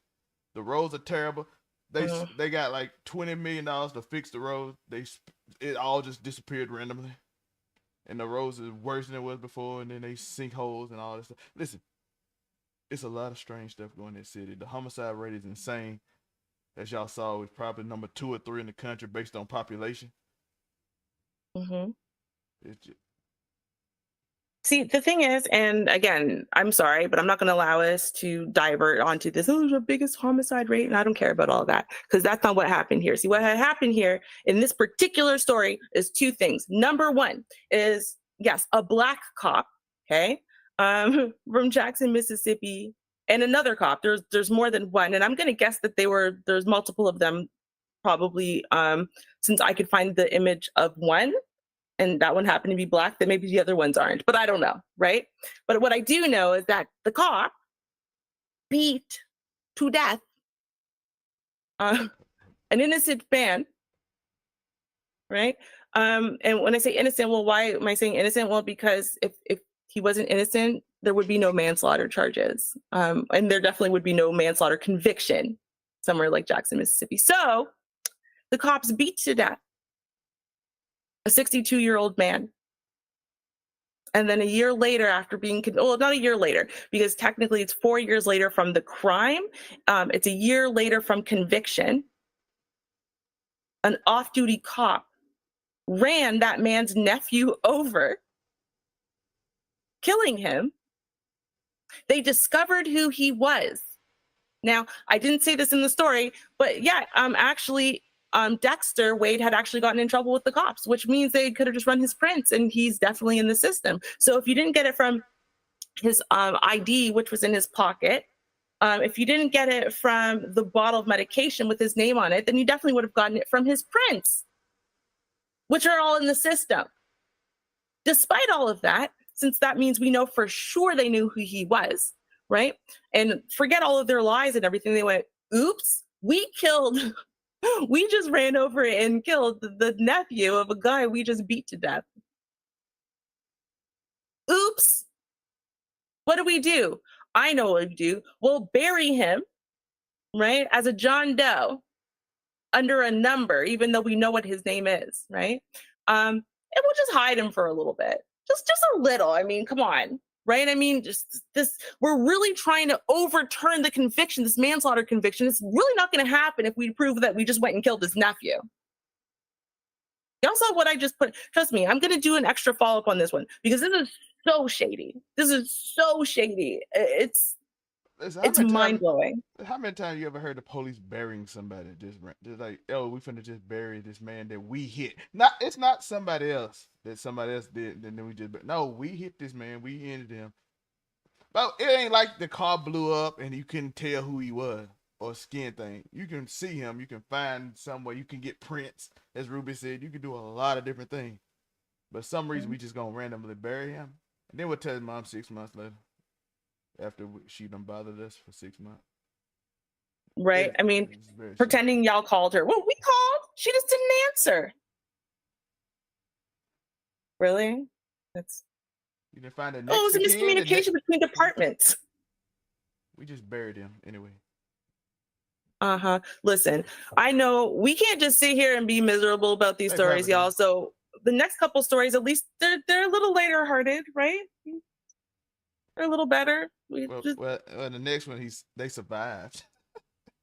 The roads are terrible. They got like $20 million to fix the roads. It all just disappeared randomly, and the roads are worse than it was before. And then they sinkholes and all this stuff. Listen, it's a lot of strange stuff going in the city. The homicide rate is insane. As y'all saw, it's probably number 2 or 3 in the country based on population. It's just... See, the thing is, and again, I'm sorry, but I'm not going to allow us to divert onto this. Oh, the biggest homicide rate, and I don't care about all that because that's not what happened here. See, what had happened here in this particular story is 2 things. Number 1 is, yes, a black cop, okay, from Jackson, Mississippi, and another cop. There's more than one, and I'm going to guess that there's multiple of them, probably, since I could find the image of one. And that one happened to be black, that maybe the other ones aren't, but I don't know, right? But what I do know is that the cop beat to death an innocent man, right? And when I say innocent, well, why am I saying innocent? Well, because if he wasn't innocent, there would be no manslaughter charges. And there definitely would be no manslaughter conviction somewhere like Jackson, Mississippi. So the cops beat to death a 62-year-old man. And then a year later, after being, well, not a year later, because technically it's 4 years later from the crime. It's a year later from conviction. an off-duty cop ran that man's nephew over, killing him. They discovered who he was. Now, I didn't say this in the story, but yeah, Dexter, Wade, had actually gotten in trouble with the cops, which means they could have just run his prints, and he's definitely in the system. So if you didn't get it from his ID, which was in his pocket, if you didn't get it from the bottle of medication with his name on it, then you definitely would have gotten it from his prints, which are all in the system. Despite all of that, since that means we know for sure they knew who he was, right? And forget all of their lies and everything. They went, oops, we just ran over and killed the nephew of a guy we just beat to death. Oops. What do? I know what we do. We'll bury him, right, as a John Doe under a number, even though we know what his name is, right? And we'll just hide him for a little bit. Just a little. I mean, come on, right? I mean, just this, we're really trying to overturn the conviction, this manslaughter conviction. It's really not going to happen if we prove that we just went and killed his nephew. Y'all saw what I just put. Trust me, I'm going to do an extra follow-up on this one because this is so shady. This is so shady. It's mind-blowing. How many times you ever heard the police burying somebody? Just like, oh, we finna just bury this man that we hit. It's not somebody else that somebody else did. Then we just, no, we hit this man. We ended him. But it ain't like the car blew up and you couldn't tell who he was or skin thing. You can see him. You can find somewhere. You can get prints, as Ruby said. You can do a lot of different things. But for some reason, we just gonna randomly bury him. And then we'll tell his mom 6 months later. After she done bothered us for 6 months. Right. I mean, pretending y'all called her. Well, we called. She just didn't answer. Really? You didn't find it. Oh, it was a miscommunication between departments. We just buried him anyway. Listen, I know we can't just sit here and be miserable about these stories, y'all. So the next couple stories, at least they're a little lighter hearted, right? They're a little better. Well, the next one, they survived.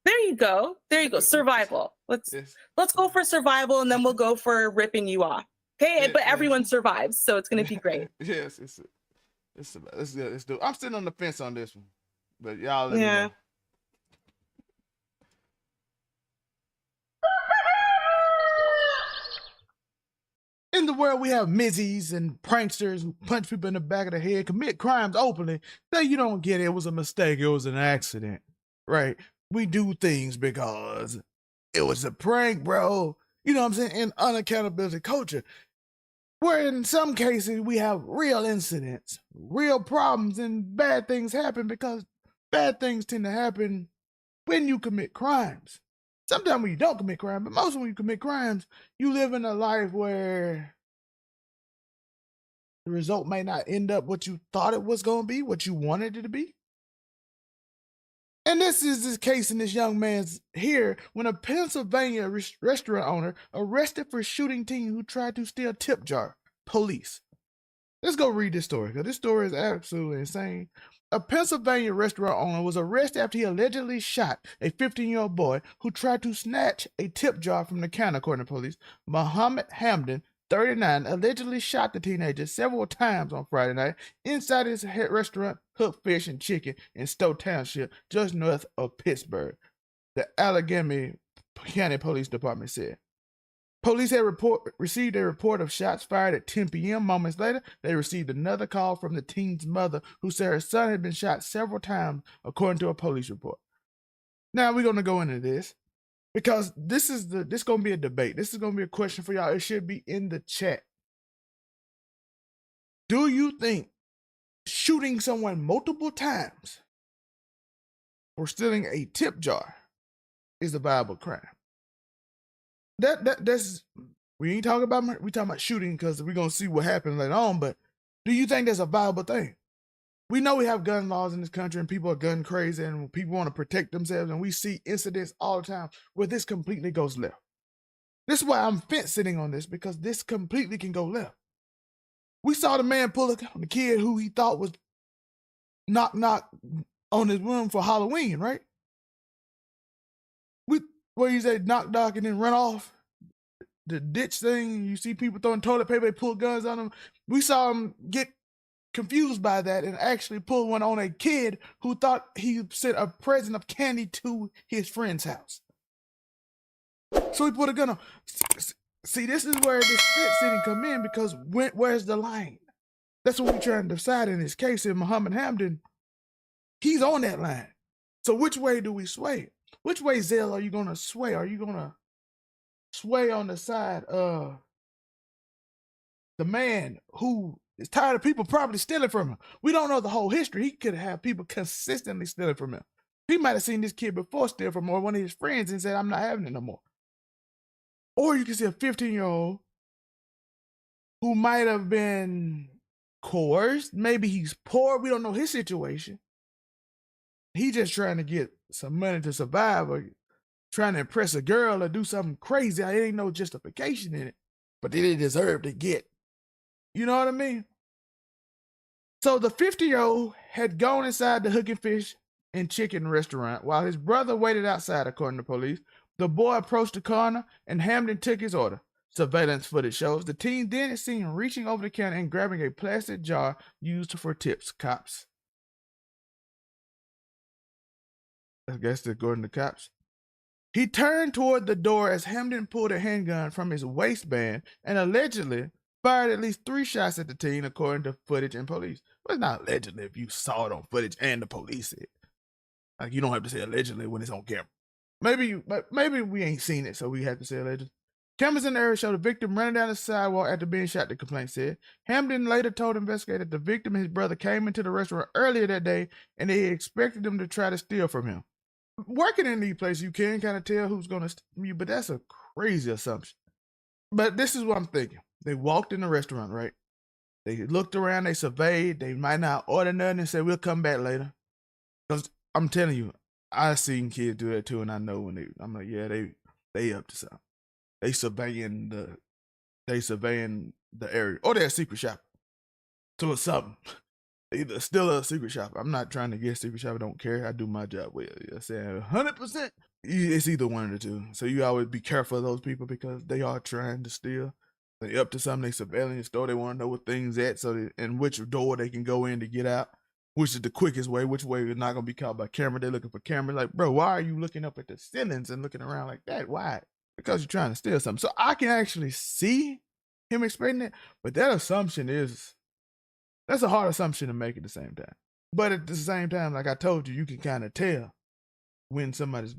There you go. Survival. Let's go for survival, and then we'll go for ripping you off. Okay, but everyone survives, so it's gonna be great. Yes, let's do. I'm sitting on the fence on this one, but y'all let me know. In the world, we have Mizzies and pranksters who punch people in the back of the head, commit crimes openly. Say you don't get it. It was a mistake. It was an accident, right? We do things because it was a prank, bro. You know what I'm saying? In unaccountability culture, where in some cases we have real incidents, real problems, and bad things happen because bad things tend to happen when you commit crimes. Sometimes when you don't commit crime, but most when you commit crimes, you live in a life where the result may not end up what you thought it was going to be, what you wanted it to be. And this is the case in this young man's here when a Pennsylvania restaurant owner arrested for Sh00ting who tried to steal tip jar. Police. Let's go read this story because this story is absolutely insane. A Pennsylvania restaurant owner was arrested after he allegedly shot a 15-year-old boy who tried to snatch a tip jar from the counter, according to police. Muhammad Hamdan, 39, allegedly shot the teenager several times on Friday night inside his restaurant, Hook Fish and Chicken in Stowe Township, just north of Pittsburgh, the Allegheny County Police Department said. Police had received a report of shots fired at 10 p.m. Moments later, they received another call from the teen's mother who said her son had been shot several times, according to a police report. Now, we're going to go into this because this is going to be a debate. This is going to be a question for y'all. It should be in the chat. Do you think shooting someone multiple times or stealing a tip jar is a viable crime? That's we ain't talking about shooting because we're gonna see what happens later on. But do you think that's a viable thing? We know we have gun laws in this country and people are gun crazy and people want to protect themselves, and we see incidents all the time where this completely goes left. This is why I'm fence sitting on this, because this completely can go left. We saw the man pull on the kid who he thought was knock on his room for Halloween, right? Where he said knock and then run off. the ditch thing. You see people throwing toilet paper, they pull guns on them. We saw him get confused by that and actually pull one on a kid who thought he sent a present of candy to his friend's house. So he put a gun on. See, this is where this fit sitting come in, because where's the line? That's what we're trying to decide in this case. In Muhammad Hamdan, he's on that line. So which way do we sway? Which way, Zell, are you going to sway? Are you going to sway on the side of the man who is tired of people probably stealing from him? We don't know the whole history. He could have people consistently stealing from him. He might have seen this kid before steal from one of his friends and said, I'm not having it no more. Or you can see a 15-year-old who might have been coerced. Maybe he's poor. We don't know his situation. He just trying to get some money to survive, or trying to impress a girl or do something crazy. It ain't no justification in it, but they didn't deserve to get. You know what I mean? So the 50-year-old had gone inside the Hook and Fish and Chicken restaurant while his brother waited outside, according to police. The boy approached the corner and Hamdan took his order. Surveillance footage shows the teen then is seen reaching over the counter and grabbing a plastic jar used for tips. Cops. I guess according to cops. He turned toward the door as Hamdan pulled a handgun from his waistband and allegedly fired at least 3 shots at the teen, according to footage and police. Well, it's not allegedly if you saw it on footage and the police said. Like, you don't have to say allegedly when it's on camera. Maybe we ain't seen it, so we have to say allegedly. Cameras in the area show the victim running down the sidewalk after being shot, the complaint said. Hamdan later told investigators the victim and his brother came into the restaurant earlier that day and they expected them to try to steal from him. Working in these places, you can kind of tell who's going to steal from you, but that's a crazy assumption. But this is what I'm thinking. They walked in the restaurant, right? They looked around, they surveyed, they might not order nothing and say, we'll come back later. Because I'm telling you, I've seen kids do that too, and I know when I'm like, yeah, they up to something. They surveying the area, or they're a secret shopper. So it's something. Either still a secret shopper. I'm not trying to get a secret shopper. I don't care. I do my job well. You're saying 100%. It's either one of the two. So you always be careful of those people because they are trying to steal. They up to something. They surveilling your store. They want to know what things at, and which door they can go in to get out. Which is the quickest way, which way you're not going to be caught by camera. They're looking for cameras. Like, bro, why are you looking up at the ceilings and looking around like that? Why? Because you're trying to steal something. So I can actually see him explaining it, but that assumption that's a hard assumption to make at the same time. But at the same time, like I told you can kind of tell when somebody's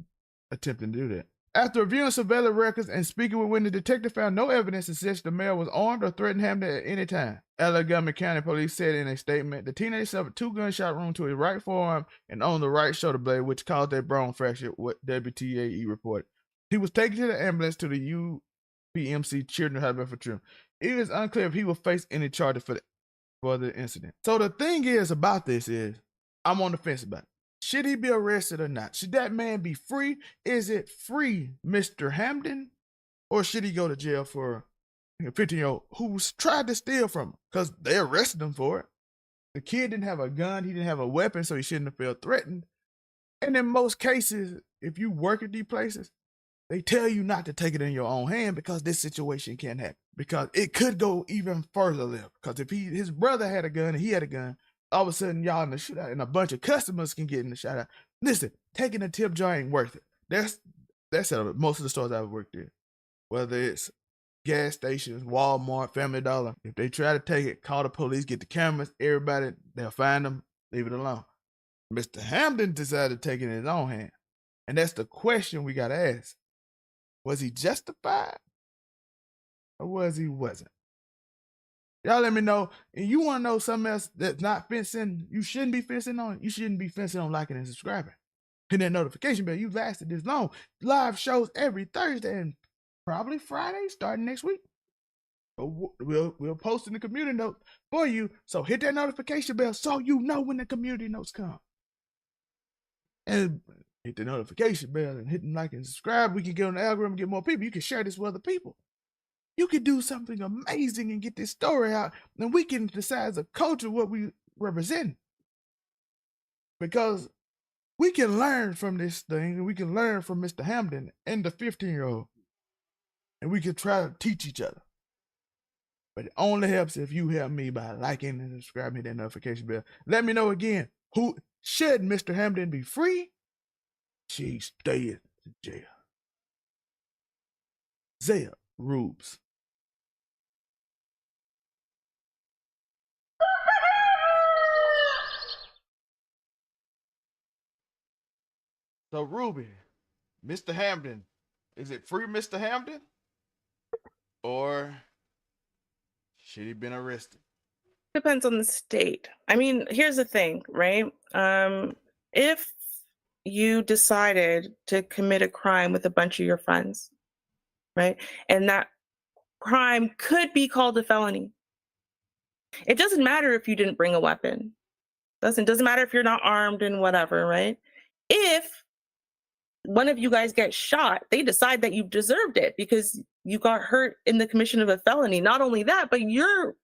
attempting to do that. After reviewing surveillance records and speaking with witnesses, the detective found no evidence to suggest the male was armed or threatened Hamdan at any time. Allegheny County Police said in a statement, the teenager suffered 2 gunshot wounds to his right forearm and on the right shoulder blade, which caused a bone fracture, what WTAE reported. He was taken to the ambulance to the UPMC Children's Hospital for treatment. It is unclear if he will face any charges for the incident. So the thing is about this is, I'm on the fence about it. Should he be arrested or not? Should that man be free? Is it free Mr. Hamdan? Or should he go to jail for a 15-year-old who's tried to steal from him? Because they arrested him for it. The kid didn't have a gun. He didn't have a weapon, so he shouldn't have felt threatened. And in most cases, if you work at these places, they tell you not to take it in your own hand because this situation can happen. Because it could go even further left. Because if his brother had a gun and he had a gun, all of a sudden y'all in the shootout and a bunch of customers can get in the shootout. Listen, taking a tip jar ain't worth it. That's at most of the stores I've worked in. Whether it's gas stations, Walmart, Family Dollar. If they try to take it, call the police, get the cameras, everybody, they'll find them, leave it alone. Mr. Hamdan decided to take it in his own hand. And that's the question we got to ask. Was he justified? Or wasn't? Y'all let me know. And you want to know something else that's not fencing, you shouldn't be fencing on? You shouldn't be fencing on liking and subscribing. Hit that notification bell. You lasted this long. Live shows every Thursday and probably Friday starting next week. We'll post in the community note for you. So hit that notification bell so you know when the community notes come. And hit the notification bell and hit like and subscribe. We can get on the algorithm and get more people. You can share this with other people. You could do something amazing and get this story out, and we can decide as a culture what we represent. Because we can learn from this thing, and we can learn from Mr. Hamdan and the 15-year-old. and we can try to teach each other. But it only helps if you help me by liking and subscribing, hit that notification bell. Let me know again, who should Mr. Hampton be free? She stay in jail. Zaya Rubes. So Ruby, Mr. Hampton, is it free Mr. Hampton? Or should he been arrested? Depends on the state. I mean, here's the thing, right? If you decided to commit a crime with a bunch of your friends, right? And that crime could be called a felony. It doesn't matter if you didn't bring a weapon. Doesn't matter if you're not armed and whatever, right? If one of you guys gets shot, they decide that you deserved it because you got hurt in the commission of a felony. Not only that, but you're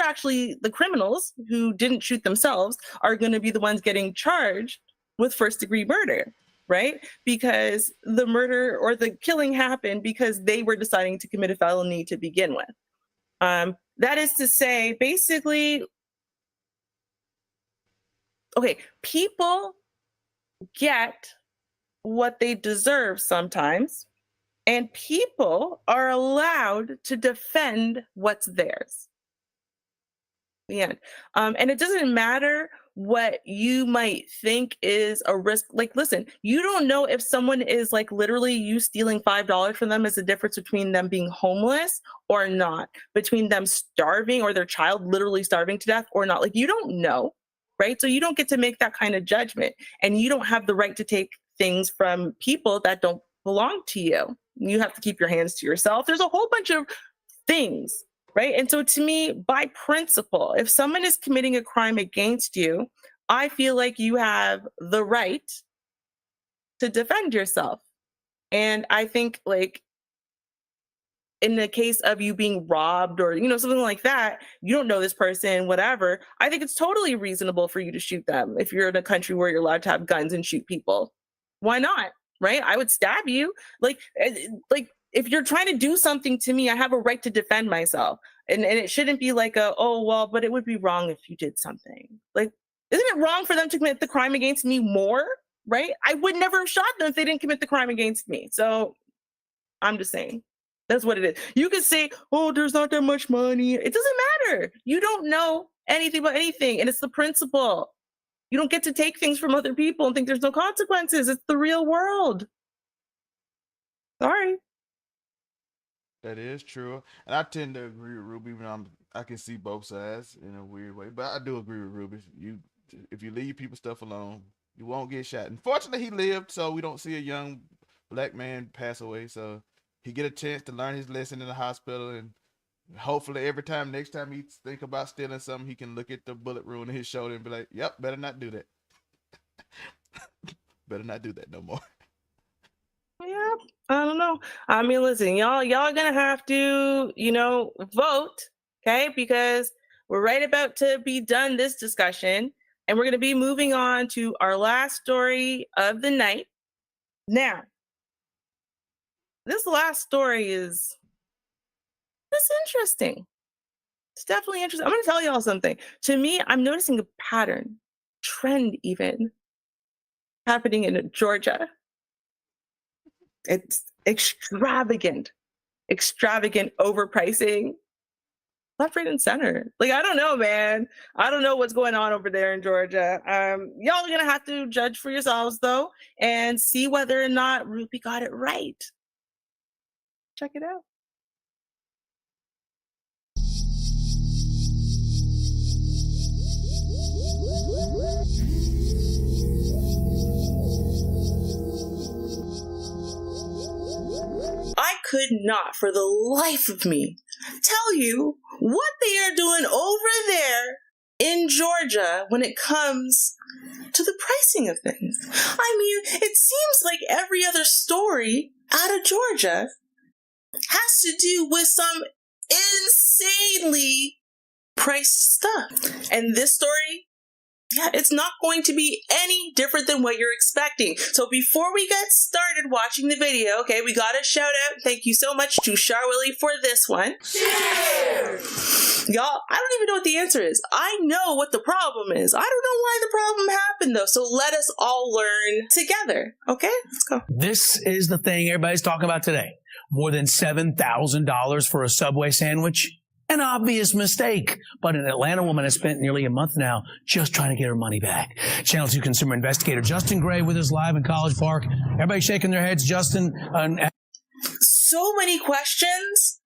actually the criminals who didn't shoot themselves are going to be the ones getting charged with first-degree murder, right? Because the murder or the killing happened because they were deciding to commit a felony to begin with. That is to say, basically, okay, people get what they deserve sometimes, and people are allowed to defend what's theirs. The end. And it doesn't matter what you might think is a risk. Like, listen, you don't know if someone is like literally you stealing $5 from them is the difference between them being homeless or not, between them starving or their child literally starving to death or not. Like, you don't know, right? So you don't get to make that kind of judgment, and you don't have the right to take things from people that don't belong to you. You have to keep your hands to yourself. There's a whole bunch of things, right? And so to me, by principle, if someone is committing a crime against you, I feel like you have the right to defend yourself. And I think, like, in the case of you being robbed or, something like that, you don't know this person, whatever, I think it's totally reasonable for you to shoot them if you're in a country where you're allowed to have guns and shoot people. Why not? Right? I would stab you. Like if you're trying to do something to me, I have a right to defend myself. And it shouldn't be like but it would be wrong if you did something. Like, isn't it wrong for them to commit the crime against me more? Right? I would never have shot them if they didn't commit the crime against me. So I'm just saying. That's what it is. You could say, there's not that much money. It doesn't matter. You don't know anything about anything. And it's the principle. You don't get to take things from other people and think there's no consequences. It's the real world. Sorry. That is true. And I tend to agree with Ruby when I can see both sides in a weird way. But I do agree with Ruby. If you leave people stuff alone, you won't get shot. And fortunately, he lived, so we don't see a young black man pass away. So he get a chance to learn his lesson in the hospital, and hopefully next time he think about stealing something, he can look at the bullet wound in his shoulder and be like, yep, better not do that. Better not do that no more. Yeah, I don't know. I mean, listen, y'all gonna have to, vote, okay? Because we're right about to be done this discussion, and we're gonna be moving on to our last story of the night. Now, this last story is interesting. It's definitely interesting. I'm going to tell y'all something. To me, I'm noticing a pattern, trend even, happening in Georgia. It's extravagant overpricing, left, right, and center. Like, I don't know, man. I don't know what's going on over there in Georgia. Y'all are going to have to judge for yourselves, though, and see whether or not Ruby got it right. Check it out. I could not, for the life of me, tell you what they are doing over there in Georgia when it comes to the pricing of things. I mean, it seems like every other story out of Georgia has to do with some insanely priced stuff. And this story Yeah, it's not going to be any different than what you're expecting. So before we get started watching the video, okay, we got a shout out. Thank you so much to Charwilly for this one. Cheers! Y'all, I don't even know what the answer is. I know what the problem is. I don't know why the problem happened though. So let us all learn together. Okay, let's go. This is the thing everybody's talking about today. More than $7,000 for a Subway sandwich? An obvious mistake. But an Atlanta woman has spent nearly a month now just trying to get her money back. Channel 2 consumer investigator Justin Gray with us live in College Park. Everybody shaking their heads. Justin. So many questions,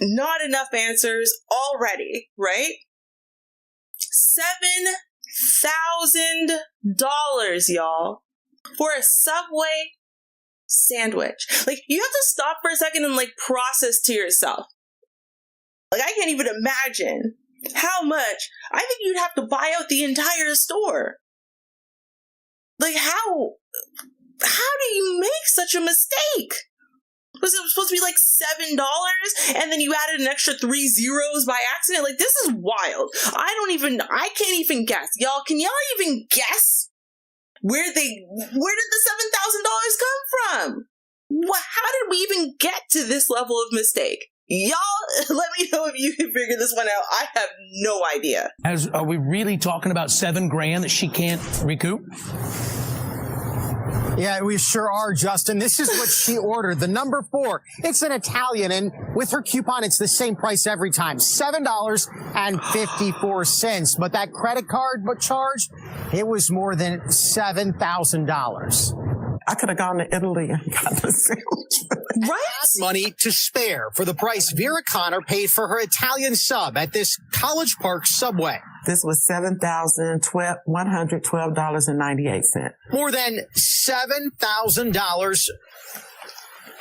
not enough answers already, right? $7,000, y'all, for a Subway sandwich. Like, you have to stop for a second and, like, process to yourself. Like, I can't even imagine how much. I think you'd have to buy out the entire store. Like, how do you make such a mistake? Was it supposed to be like $7 and then you added an extra 3 zeros by accident? Like, this is wild. I can't even guess. Y'all, can y'all even guess where did the $7,000 come from? How did we even get to this level of mistake? Y'all, let me know if you can figure this one out. I have no idea. Are we really talking about $7,000 that she can't recoup? Yeah, we sure are, Justin. This is what she ordered. The number 4. It's an Italian, and with her coupon, it's the same price every time. $7.54. But that credit card charge, it was more than $7,000. I could have gone to Italy and got the sandwich. Right? Money to spare for the price Vera Connor paid for her Italian sub at this College Park Subway. This was $7,112.98. More than $7,000.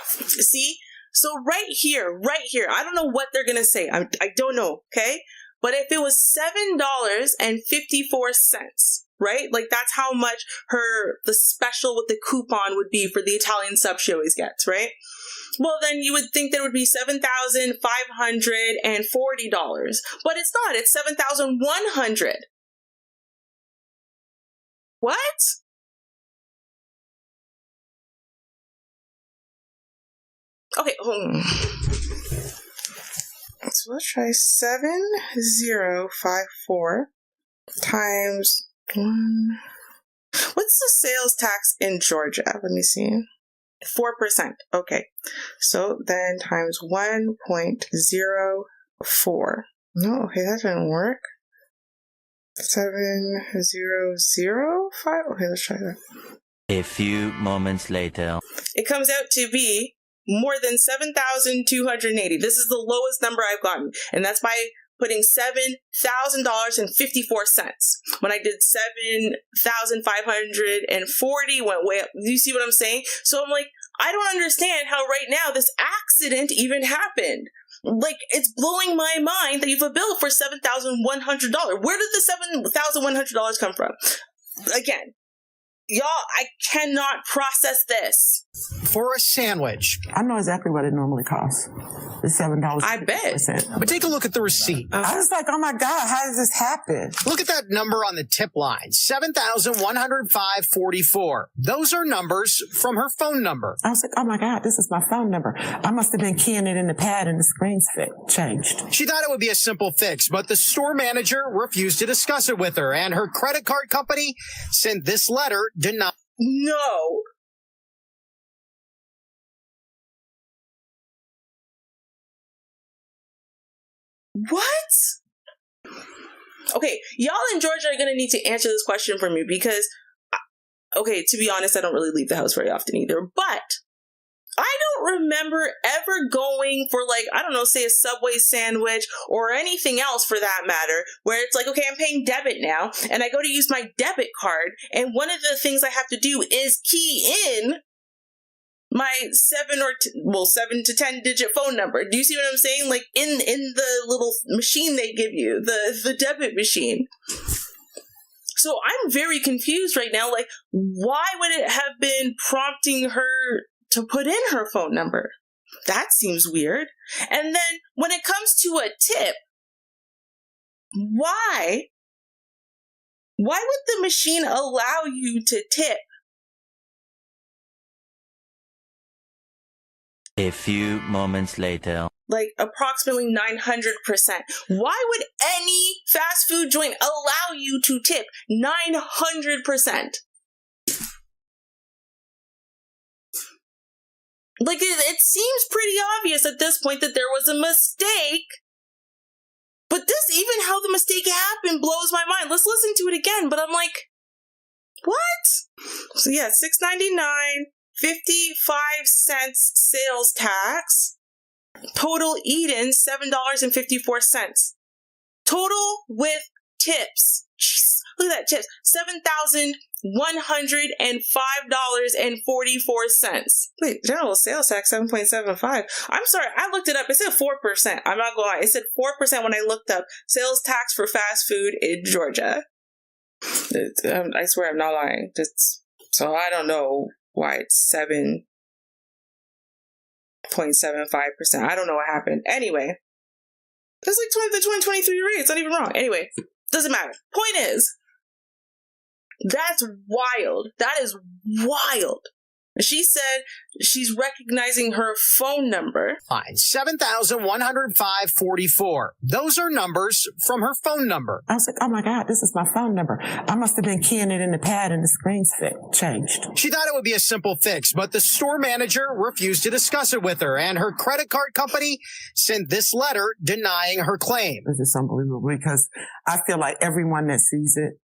See? So right here, I don't know what they're going to say. I don't know, okay? But if it was $7.54, right? Like, that's how much the special with the coupon would be for the Italian sub she always gets, right? Well, then you would think that it would be $7,540. But it's not. It's $7,100. What? Okay, hold on. So let's try 7054 times 1. What's the sales tax in Georgia? Let me see. 4%. Okay. So then times 1.04. No, okay, that didn't work. 7005. Okay, let's try that. A few moments later. It comes out to be more than 7,280. This is the lowest number I've gotten, and that's by putting $7,000.54. When I did 7,540, went way up. Do you see what I'm saying? So I'm like, I don't understand how right now this accident even happened. Like, it's blowing my mind that you have a bill for $7,100. Where did the $7,100 come from? Again, y'all, I cannot process this. For a sandwich. I know exactly what it normally costs. It's $7. I bet. But take a look at the receipt. I was like, oh my God, how did this happen? Look at that number on the tip line, $7,105.44. Those are numbers from her phone number. I was like, oh my God, this is my phone number. I must have been keying it in the pad and the screen's changed. She thought it would be a simple fix, but the store manager refused to discuss it with her, and her credit card company sent this letter denying. No. What? Okay, y'all in Georgia are going to need to answer this question for me because, okay, to be honest, I don't really leave the house very often either, but I don't remember ever going for, like, I don't know, say a Subway sandwich or anything else for that matter, where it's like, okay, I'm paying debit now, and I go to use my debit card, and one of the things I have to do is key in my 7 to 10 digit phone number. Do you see what I'm saying? Like, in the little machine they give you, the debit machine. So I'm very confused right now. Like, why would it have been prompting her to put in her phone number? That seems weird. And then when it comes to a tip, why Why would the machine allow you to tip? A few moments later. Like approximately 900%. Why would any fast food joint allow you to tip 900%? Like, it seems pretty obvious at this point that there was a mistake. But this, even how the mistake happened, blows my mind. Let's listen to it again. But I'm like, what? So yeah, $6.99, 55 cents sales tax. Total eaten, $7.54. Total with tips. Jeez, look at that, tips. $7,105.44. Wait, general sales tax 7.75. I'm sorry, I looked it up. It said 4%. I'm not gonna lie. It said 4% when I looked up sales tax for fast food in Georgia. I swear I'm not lying. So I don't know why it's 7.75%. I don't know what happened. Anyway, it's like the 2023 rate. It's not even wrong. Anyway, doesn't matter. Point is, that's wild. That is wild. She said she's recognizing her phone number. Fine. 7,105.44. Those are numbers from her phone number. I was like, oh my God, this is my phone number. I must have been keying it in the pad and the screen's changed. She thought it would be a simple fix, but the store manager refused to discuss it with her, and her credit card company sent this letter denying her claim. This is unbelievable because I feel like everyone that sees it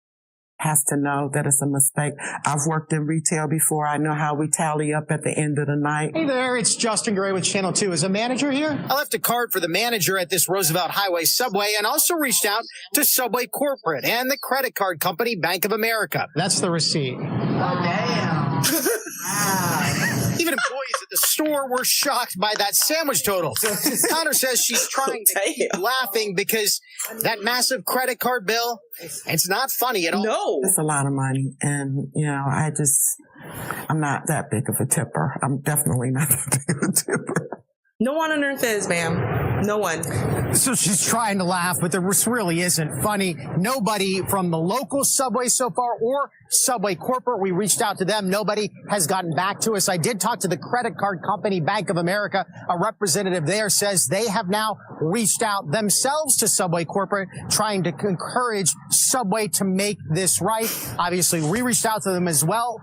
has to know that it's a mistake. I've worked in retail before. I know how we tally up at the end of the night. Hey there, it's Justin Gray with Channel 2. Is a manager here? I left a card for the manager at this Roosevelt Highway subway and also reached out to Subway Corporate and the credit card company Bank of America. That's the receipt. Oh, damn. Even employees at the store were shocked by that sandwich total. Connor says she's trying to keep laughing because that massive credit card bill, it's not funny at all. No. It's a lot of money. And, I'm not that big of a tipper. I'm definitely not that big of a tipper. No one on earth is, ma'am. No one. So she's trying to laugh, but this really isn't funny. Nobody from the local Subway so far or Subway Corporate, we reached out to them. Nobody has gotten back to us. I did talk to the credit card company, Bank of America. A representative there says they have now reached out themselves to Subway Corporate, trying to encourage Subway to make this right. Obviously, we reached out to them as well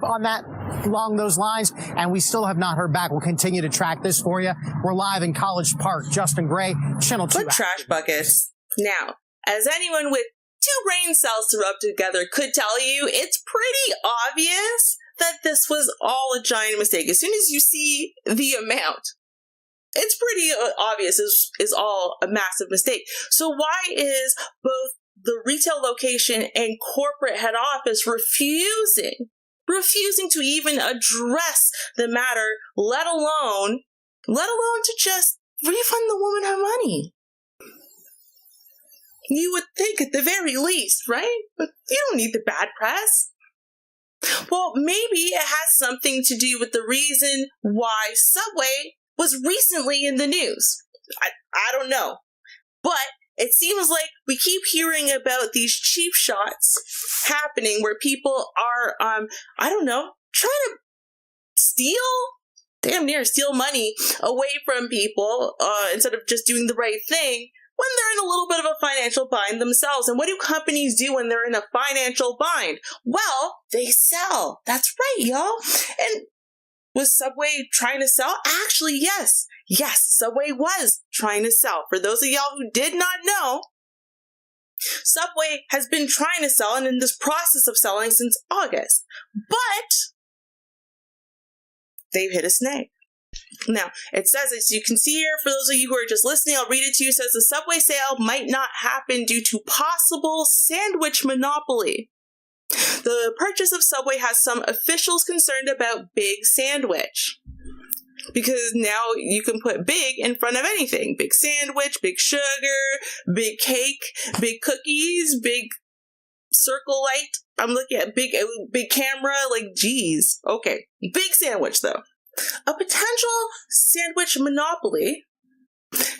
along those lines, and we still have not heard back. We'll continue to track this for you. We're live in College Park. Justin Gray, Channel 2. Put trash buckets. Now, as anyone with 2 brain cells to rub together could tell you, it's pretty obvious that this was all a giant mistake. As soon as you see the amount, it's pretty obvious is all a massive mistake. So why is both the retail location and corporate head office refusing to even address the matter, let alone to just refund the woman her money? You would think at the very least, right? But you don't need the bad press. Well, maybe it has something to do with the reason why Subway was recently in the news. I don't know. But it seems like we keep hearing about these cheap shots happening where people are, trying to damn near steal money away from people instead of just doing the right thing when they're in a little bit of a financial bind themselves. And what do companies do when they're in a financial bind? Well, they sell. That's right, y'all. And was Subway trying to sell? Actually, yes. Yes, Subway was trying to sell. For those of y'all who did not know, Subway has been trying to sell and in this process of selling since August. But they've hit a snag. Now, it says, as you can see here, for those of you who are just listening, I'll read it to you. It says the Subway sale might not happen due to possible sandwich monopoly. The purchase of Subway has some officials concerned about Big Sandwich. Because now you can put big in front of anything. Big sandwich, big sugar, big cake, big cookies, big circle light. I'm looking at big camera, like, geez. Okay, big sandwich, though. A potential sandwich monopoly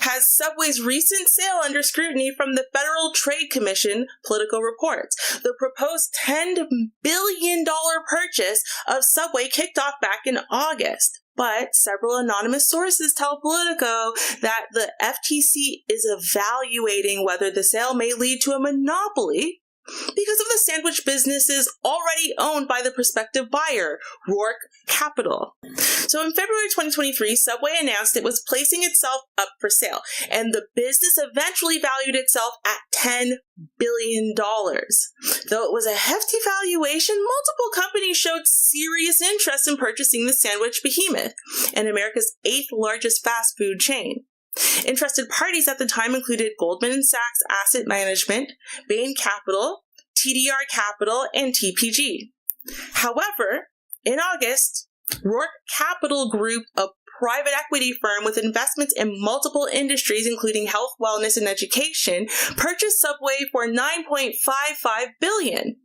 has Subway's recent sale under scrutiny from the Federal Trade Commission, Politico reports. The proposed $10 billion purchase of Subway kicked off back in August. But several anonymous sources tell Politico that the FTC is evaluating whether the sale may lead to a monopoly because of the sandwich businesses already owned by the prospective buyer, Roark Capital. So in February 2023, Subway announced it was placing itself up for sale, and the business eventually valued itself at $10 billion. Though it was a hefty valuation, multiple companies showed serious interest in purchasing the sandwich behemoth, and America's 8th largest fast food chain. Interested parties at the time included Goldman Sachs Asset Management, Bain Capital, TDR Capital, and TPG. However, in August, Roark Capital Group, a private equity firm with investments in multiple industries, including health, wellness, and education, purchased Subway for $9.55 billion.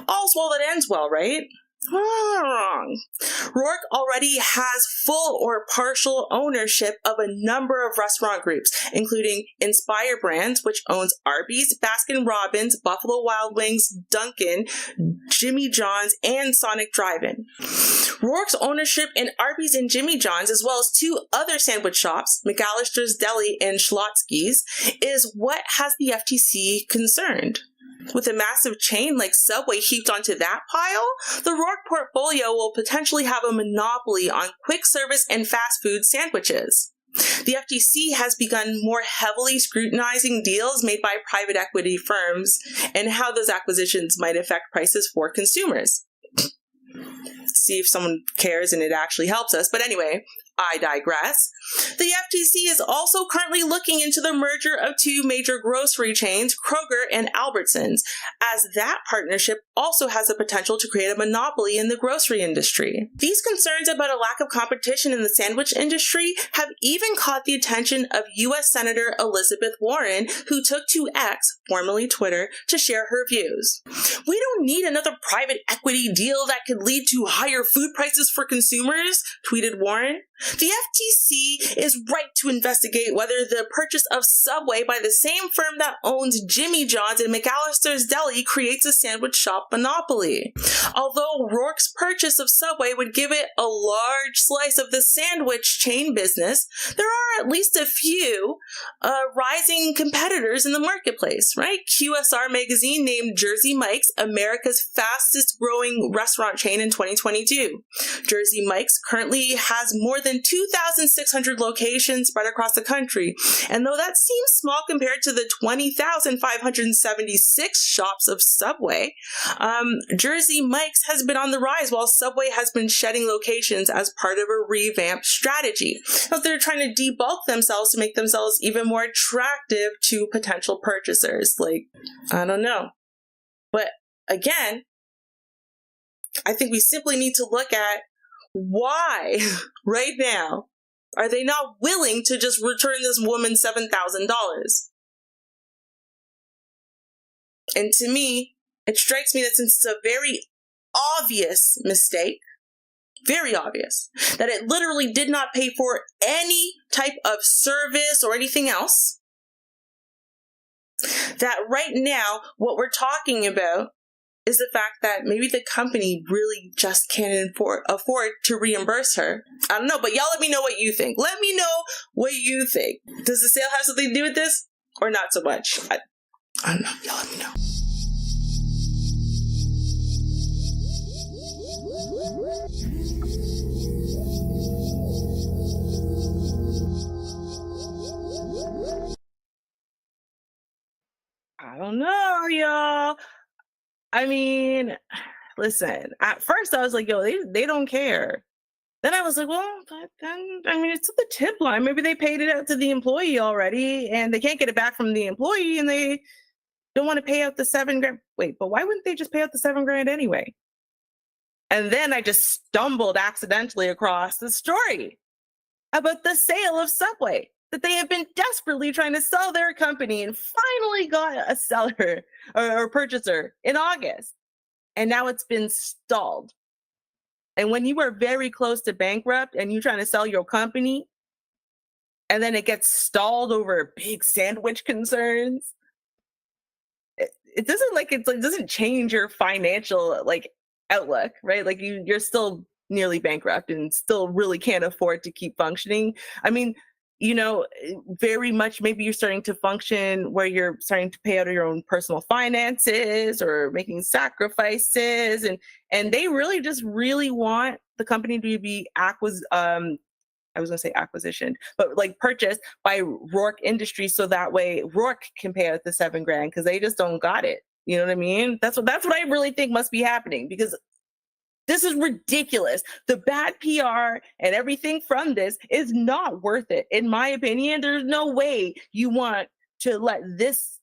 All's well that ends well, right? Wrong. Roark already has full or partial ownership of a number of restaurant groups, including Inspire Brands, which owns Arby's, Baskin-Robbins, Buffalo Wild Wings, Dunkin', Jimmy John's, and Sonic Drive-In. Roark's ownership in Arby's and Jimmy John's, as well as 2 other sandwich shops, McAllister's Deli and Schlotzsky's, is what has the FTC concerned. With a massive chain like Subway heaped onto that pile, the Roark portfolio will potentially have a monopoly on quick service and fast food sandwiches. The FTC has begun more heavily scrutinizing deals made by private equity firms and how those acquisitions might affect prices for consumers. See if someone cares and it actually helps us. But anyway, I digress. The FTC is also currently looking into the merger of 2 major grocery chains, Kroger and Albertsons, as that partnership also has the potential to create a monopoly in the grocery industry. These concerns about a lack of competition in the sandwich industry have even caught the attention of U.S. Senator Elizabeth Warren, who took to X, formerly Twitter, to share her views. We don't need another private equity deal that could lead to higher food prices for consumers, tweeted Warren. The FTC is right to investigate whether the purchase of Subway by the same firm that owns Jimmy John's and McAllister's Deli creates a sandwich shop monopoly. Although Roark's purchase of Subway would give it a large slice of the sandwich chain business, there are at least a few rising competitors in the marketplace, right? QSR magazine named Jersey Mike's America's fastest growing restaurant chain in 2022. Jersey Mike's currently has more than 2,600 locations spread across the country. And though that seems small compared to the 20,576 shops of Subway, Jersey Mike's has been on the rise while Subway has been shedding locations as part of a revamped strategy. So they're trying to debulk themselves to make themselves even more attractive to potential purchasers. Like, I don't know. But again, I think we simply need to look at why, right now, are they not willing to just return this woman $7,000? And to me, it strikes me that since it's a very obvious mistake, very obvious, that it literally did not pay for any type of service or anything else, that right now, what we're talking about is the fact that maybe the company really just can't afford to reimburse her. I don't know, but y'all let me know what you think. Let me know what you think. Does the sale have something to do with this? Or not so much? I don't know. Y'all let me know. I don't know, y'all. I mean, listen, at first I was like, yo, they don't care. Then I was like, well, but then, I mean, it's the tip line. Maybe they paid it out to the employee already and they can't get it back from the employee and they don't want to pay out the $7,000. Wait, but why wouldn't they just pay out the $7,000 anyway? And then I just stumbled accidentally across the story about the sale of Subway, that they have been desperately trying to sell their company and finally got a seller or purchaser in August. And now it's been stalled. And when you are very close to bankrupt and you're trying to sell your company and then it gets stalled over big sandwich concerns. It doesn't it doesn't change your financial outlook, right? Like you're still nearly bankrupt and still really can't afford to keep functioning. I mean, very much maybe you're starting to function where you're starting to pay out of your own personal finances or making sacrifices, and they really want the company to be I was going to say acquisition, but purchased by Rourke Industries, so that way Rourke can pay out the $7,000 because they just don't got it. You know what I mean? That's what I really think must be happening, because this is ridiculous. The bad PR and everything from this is not worth it. In my opinion, there's no way you want to let this,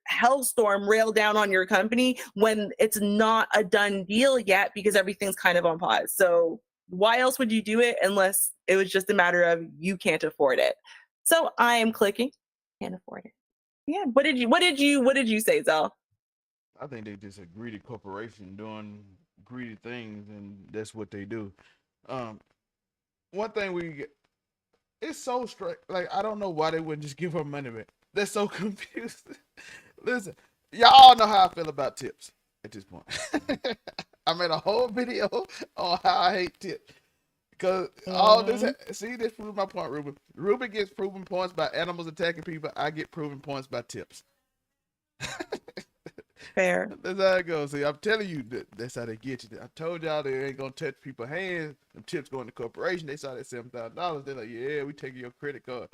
hellstorm rail down on your company when it's not a done deal yet, because everything's kind of on pause. So why else would you do it unless it was just a matter of you can't afford it? So I am clicking. Can't afford it. Yeah. What did you say, Zell? I think they just a greedy corporation doing greedy things, and that's what they do. One thing it's so straight. I don't know why they wouldn't just give her money back. They're so confused. Listen, y'all all know how I feel about tips at this point. I made a whole video on how I hate tips. Because all this, this proves my point, Ruben. Ruben gets proven points by animals attacking people. I get proven points by tips. Fair. That's how it goes. See, I'm telling you, that's how they get you. I told y'all they ain't going to touch people's hands. Them tips going to corporation. They saw that $7,000. They're like, yeah, we taking your credit card.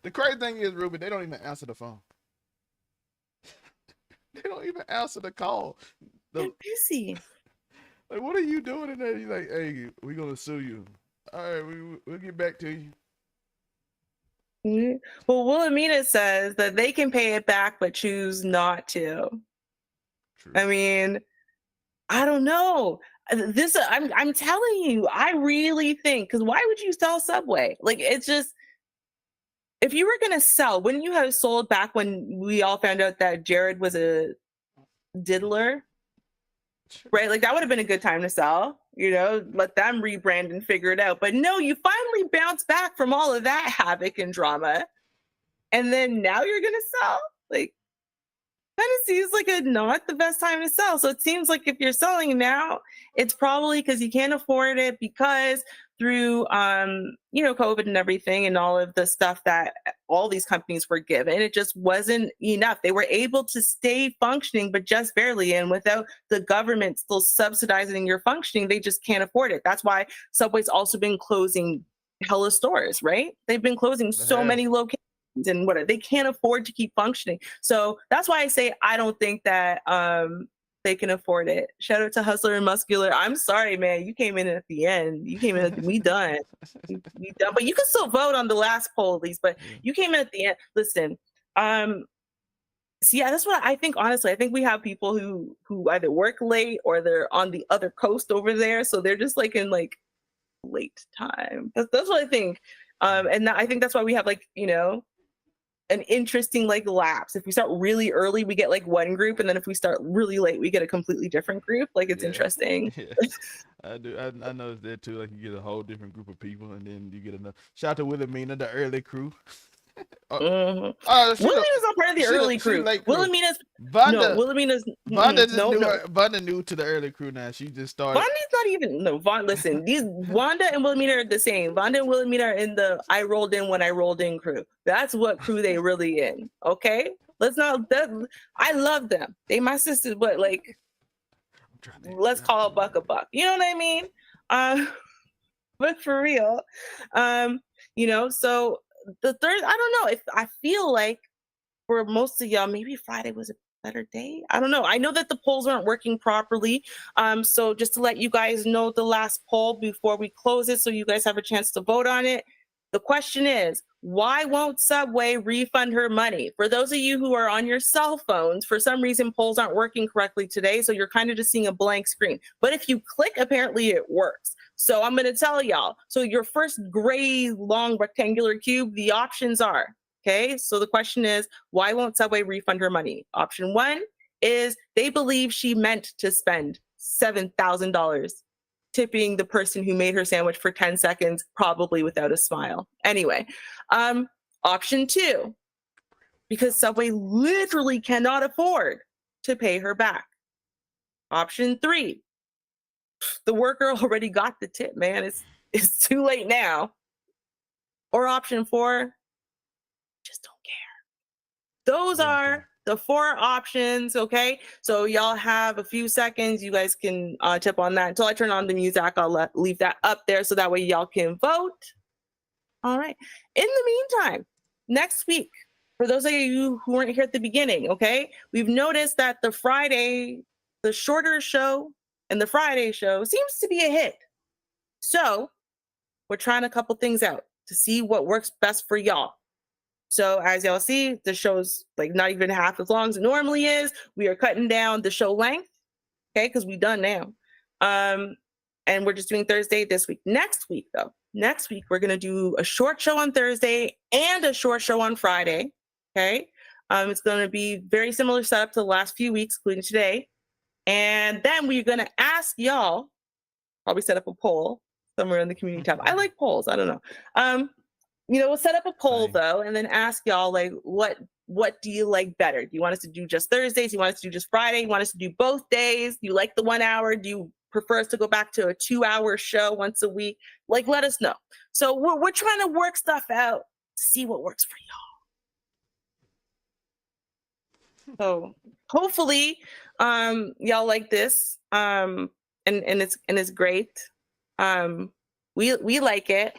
The crazy thing is, Ruben, they don't even answer the phone. They don't even answer the call. They're busy. What are you doing in there? You're like, hey, we're going to sue you. All right, we'll get back to you. Mm-hmm. Well, Wilhelmina says that they can pay it back, but choose not to. True. I mean, I don't know. I'm telling you, I really think, because why would you sell Subway? It's just, if you were going to sell, wouldn't you have sold back when we all found out that Jared was a diddler? Right? That would have been a good time to sell, let them rebrand and figure it out. But no, you finally bounce back from all of that havoc and drama. And then now you're going to sell? Kind of seems like not the best time to sell. So it seems like if you're selling now, it's probably because you can't afford it, because through, COVID and everything and all of the stuff that all these companies were given, it just wasn't enough. They were able to stay functioning, but just barely. And without the government still subsidizing your functioning, they just can't afford it. That's why Subway's also been closing hella stores, right? They've been closing so many locations. And they can't afford to keep functioning. So that's why I say I don't think that they can afford it. Shout out to Hustler and Muscular. I'm sorry, man. You came in at the end. You came in we done. We done. But you can still vote on the last poll at least. But you came in at the end. Listen, that's what I think. Honestly, I think we have people who either work late or they're on the other coast over there, so they're just in late time. That's what I think. And I think that's why we have an interesting lapse. If we start really early, we get one group, and then if we start really late, we get a completely different group. It's interesting. Yeah. I do. I noticed that too. You get a whole different group of people, and then you get another. Shout out to Wilhelmina, the early crew. Wilhelmina's not part of the early crew. Wilhelmina's Vanda new to the early crew now. She just started. Vanda's not even listen, these Wanda and Wilhelmina are the same. Vanda and Wilhelmina are in the I rolled in when I rolled in crew. That's what crew they really in. Okay? I love them. They my sisters, but let's call a buck a buck. You know what I mean? But for real. So the third, I don't know, if I feel like for most of y'all, maybe Friday was a better day. I don't know. I know that the polls aren't working properly. So just to let you guys know the last poll before we close it, so you guys have a chance to vote on it. The question is, why won't Subway refund her money? For those of you who are on your cell phones, for some reason, polls aren't working correctly today. So you're kind of just seeing a blank screen. But if you click, apparently it works. So I'm going to tell y'all. So your first gray, long rectangular cube, the options are, okay? So the question is, why won't Subway refund her money? Option 1 is they believe she meant to spend $7,000. tipping the person who made her sandwich for 10 seconds, probably without a smile. Anyway, option 2, because Subway literally cannot afford to pay her back. Option 3, the worker already got the tip, man. It's too late now. Or option 4, just don't care. Those are the 4 options, okay? So y'all have a few seconds. You guys can tip on that. Until I turn on the Muzak, I'll leave that up there so that way y'all can vote. All right. In the meantime, next week, for those of you who weren't here at the beginning, okay, we've noticed that the shorter show and the Friday show seems to be a hit. So we're trying a couple things out to see what works best for y'all. So as y'all see, the show's like not even half as long as it normally is. We are cutting down the show length, okay, because we're done now. And we're just doing Thursday this week. Next week, we're going to do a short show on Thursday and a short show on Friday, okay? It's going to be very similar setup to the last few weeks, including today. And then we're going to ask y'all, probably set up a poll somewhere in the community tab. I like polls. I don't know. We'll set up a poll though, and then ask y'all like, what do you like better? Do you want us to do just Thursdays? Do you want us to do just Friday? Do you want us to do both days? Do you like the 1 hour? Do you prefer us to go back to a 2-hour show once a week? Like, let us know. So we're trying to work stuff out to see what works for y'all. So hopefully, y'all like this, and it's great. We like it.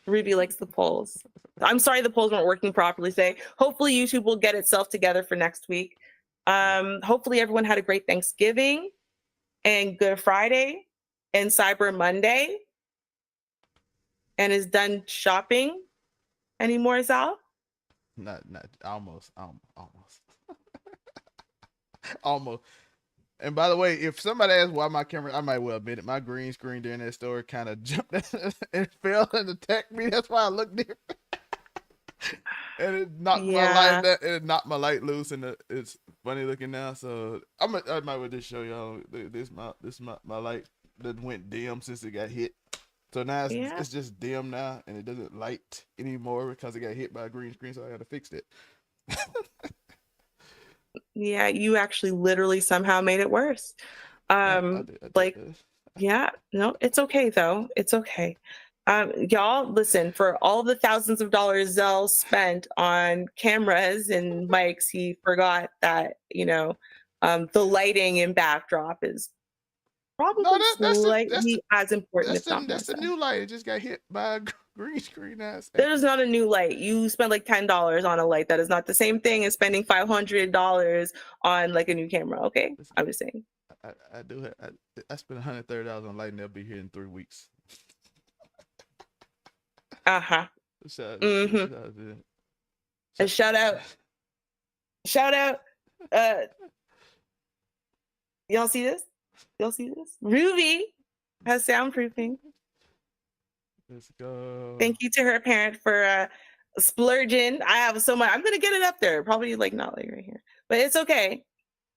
Ruby likes the polls. I'm sorry the polls weren't working properly today. Hopefully YouTube will get itself together for next week. Hopefully everyone had a great Thanksgiving and Good Friday and Cyber Monday and is done shopping anymore, Zal? Not almost. Almost. And by the way, if somebody asks why my camera, I might well admit it. My green screen during that story kind of jumped and fell and attacked me. That's why I looked different. And it knocked my light loose, and it's funny looking now. So I might well just show y'all this my light that went dim since it got hit. So now it's just dim now, and it doesn't light anymore because it got hit by a green screen. So I got to fix it. Yeah, you actually literally somehow made it worse. I did. Yeah, no, it's okay though. It's okay. Y'all, listen, for all the thousands of dollars Zell spent on cameras and mics, he forgot that, the lighting and backdrop is probably slightly as important, if not more. That's the new light. It just got hit by a green screen. That is not a new light. You spent like $10 on a light. That is not the same thing as spending $500 on like a new camera. Okay, I'm just saying. I do. I spent $130 on light, and they'll be here in 3 weeks. Shout out. Y'all see this? Ruby has soundproofing. Let's go. Thank you to her parent for splurging. I have so much. I'm gonna get it up there. Probably like not like right here, but it's okay.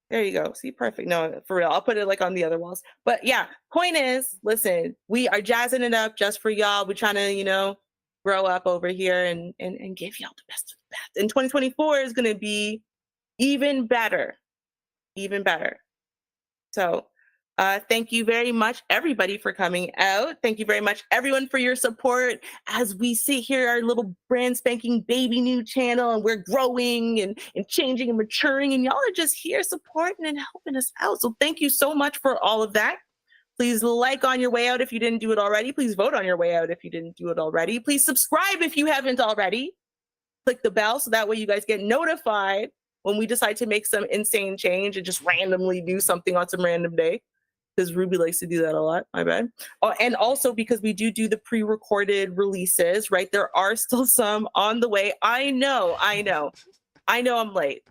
There you go. See, perfect. No, for real. I'll put it like on the other walls. But yeah, point is, listen, we are jazzing it up just for y'all. We're trying to, grow up over here and give y'all the best of the best. And 2024 is gonna be even better. So thank you very much, everybody, for coming out. Thank you very much, everyone, for your support as we sit here, our little brand spanking baby new channel, and we're growing and changing and maturing, and y'all are just here supporting and helping us out. So thank you so much for all of that. Please like on your way out if you didn't do it already. Please vote on your way out if you didn't do it already. Please subscribe if you haven't already. Click the bell so that way you guys get notified when we decide to make some insane change and just randomly do something on some random day. Because Ruby likes to do that a lot, my bad. And also because we do the pre-recorded releases, right? There are still some on the way. I know I'm late.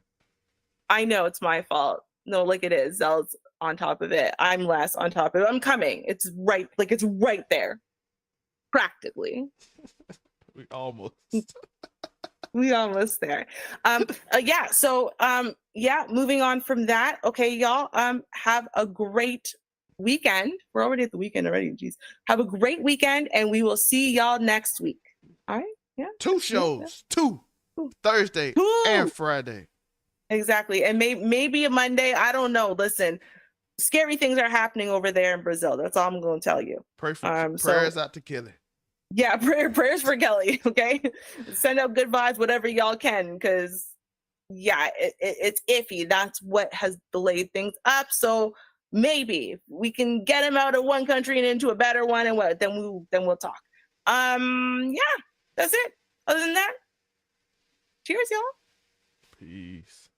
I know it's my fault. No, like it is. Zell's on top of it. I'm less on top of it. I'm coming. It's right there. Practically. We almost there. So moving on from that. Okay, y'all, have a great weekend. We're already at the weekend already. Jeez. Have a great weekend, and we will see y'all next week. All right? Yeah. 2 shows. Yeah. 2. Thursday and Friday. Exactly. And maybe a Monday. I don't know. Listen, scary things are happening over there in Brazil. That's all I'm going to tell you. Prayers out to Kelly. Yeah, prayers for Kelly. Okay. Send out good vibes, whatever y'all can, because yeah, it's iffy. That's what has delayed things up. So maybe we can get him out of one country and into a better one, and then we'll talk. Yeah, that's it. Other than that, cheers, y'all. Peace.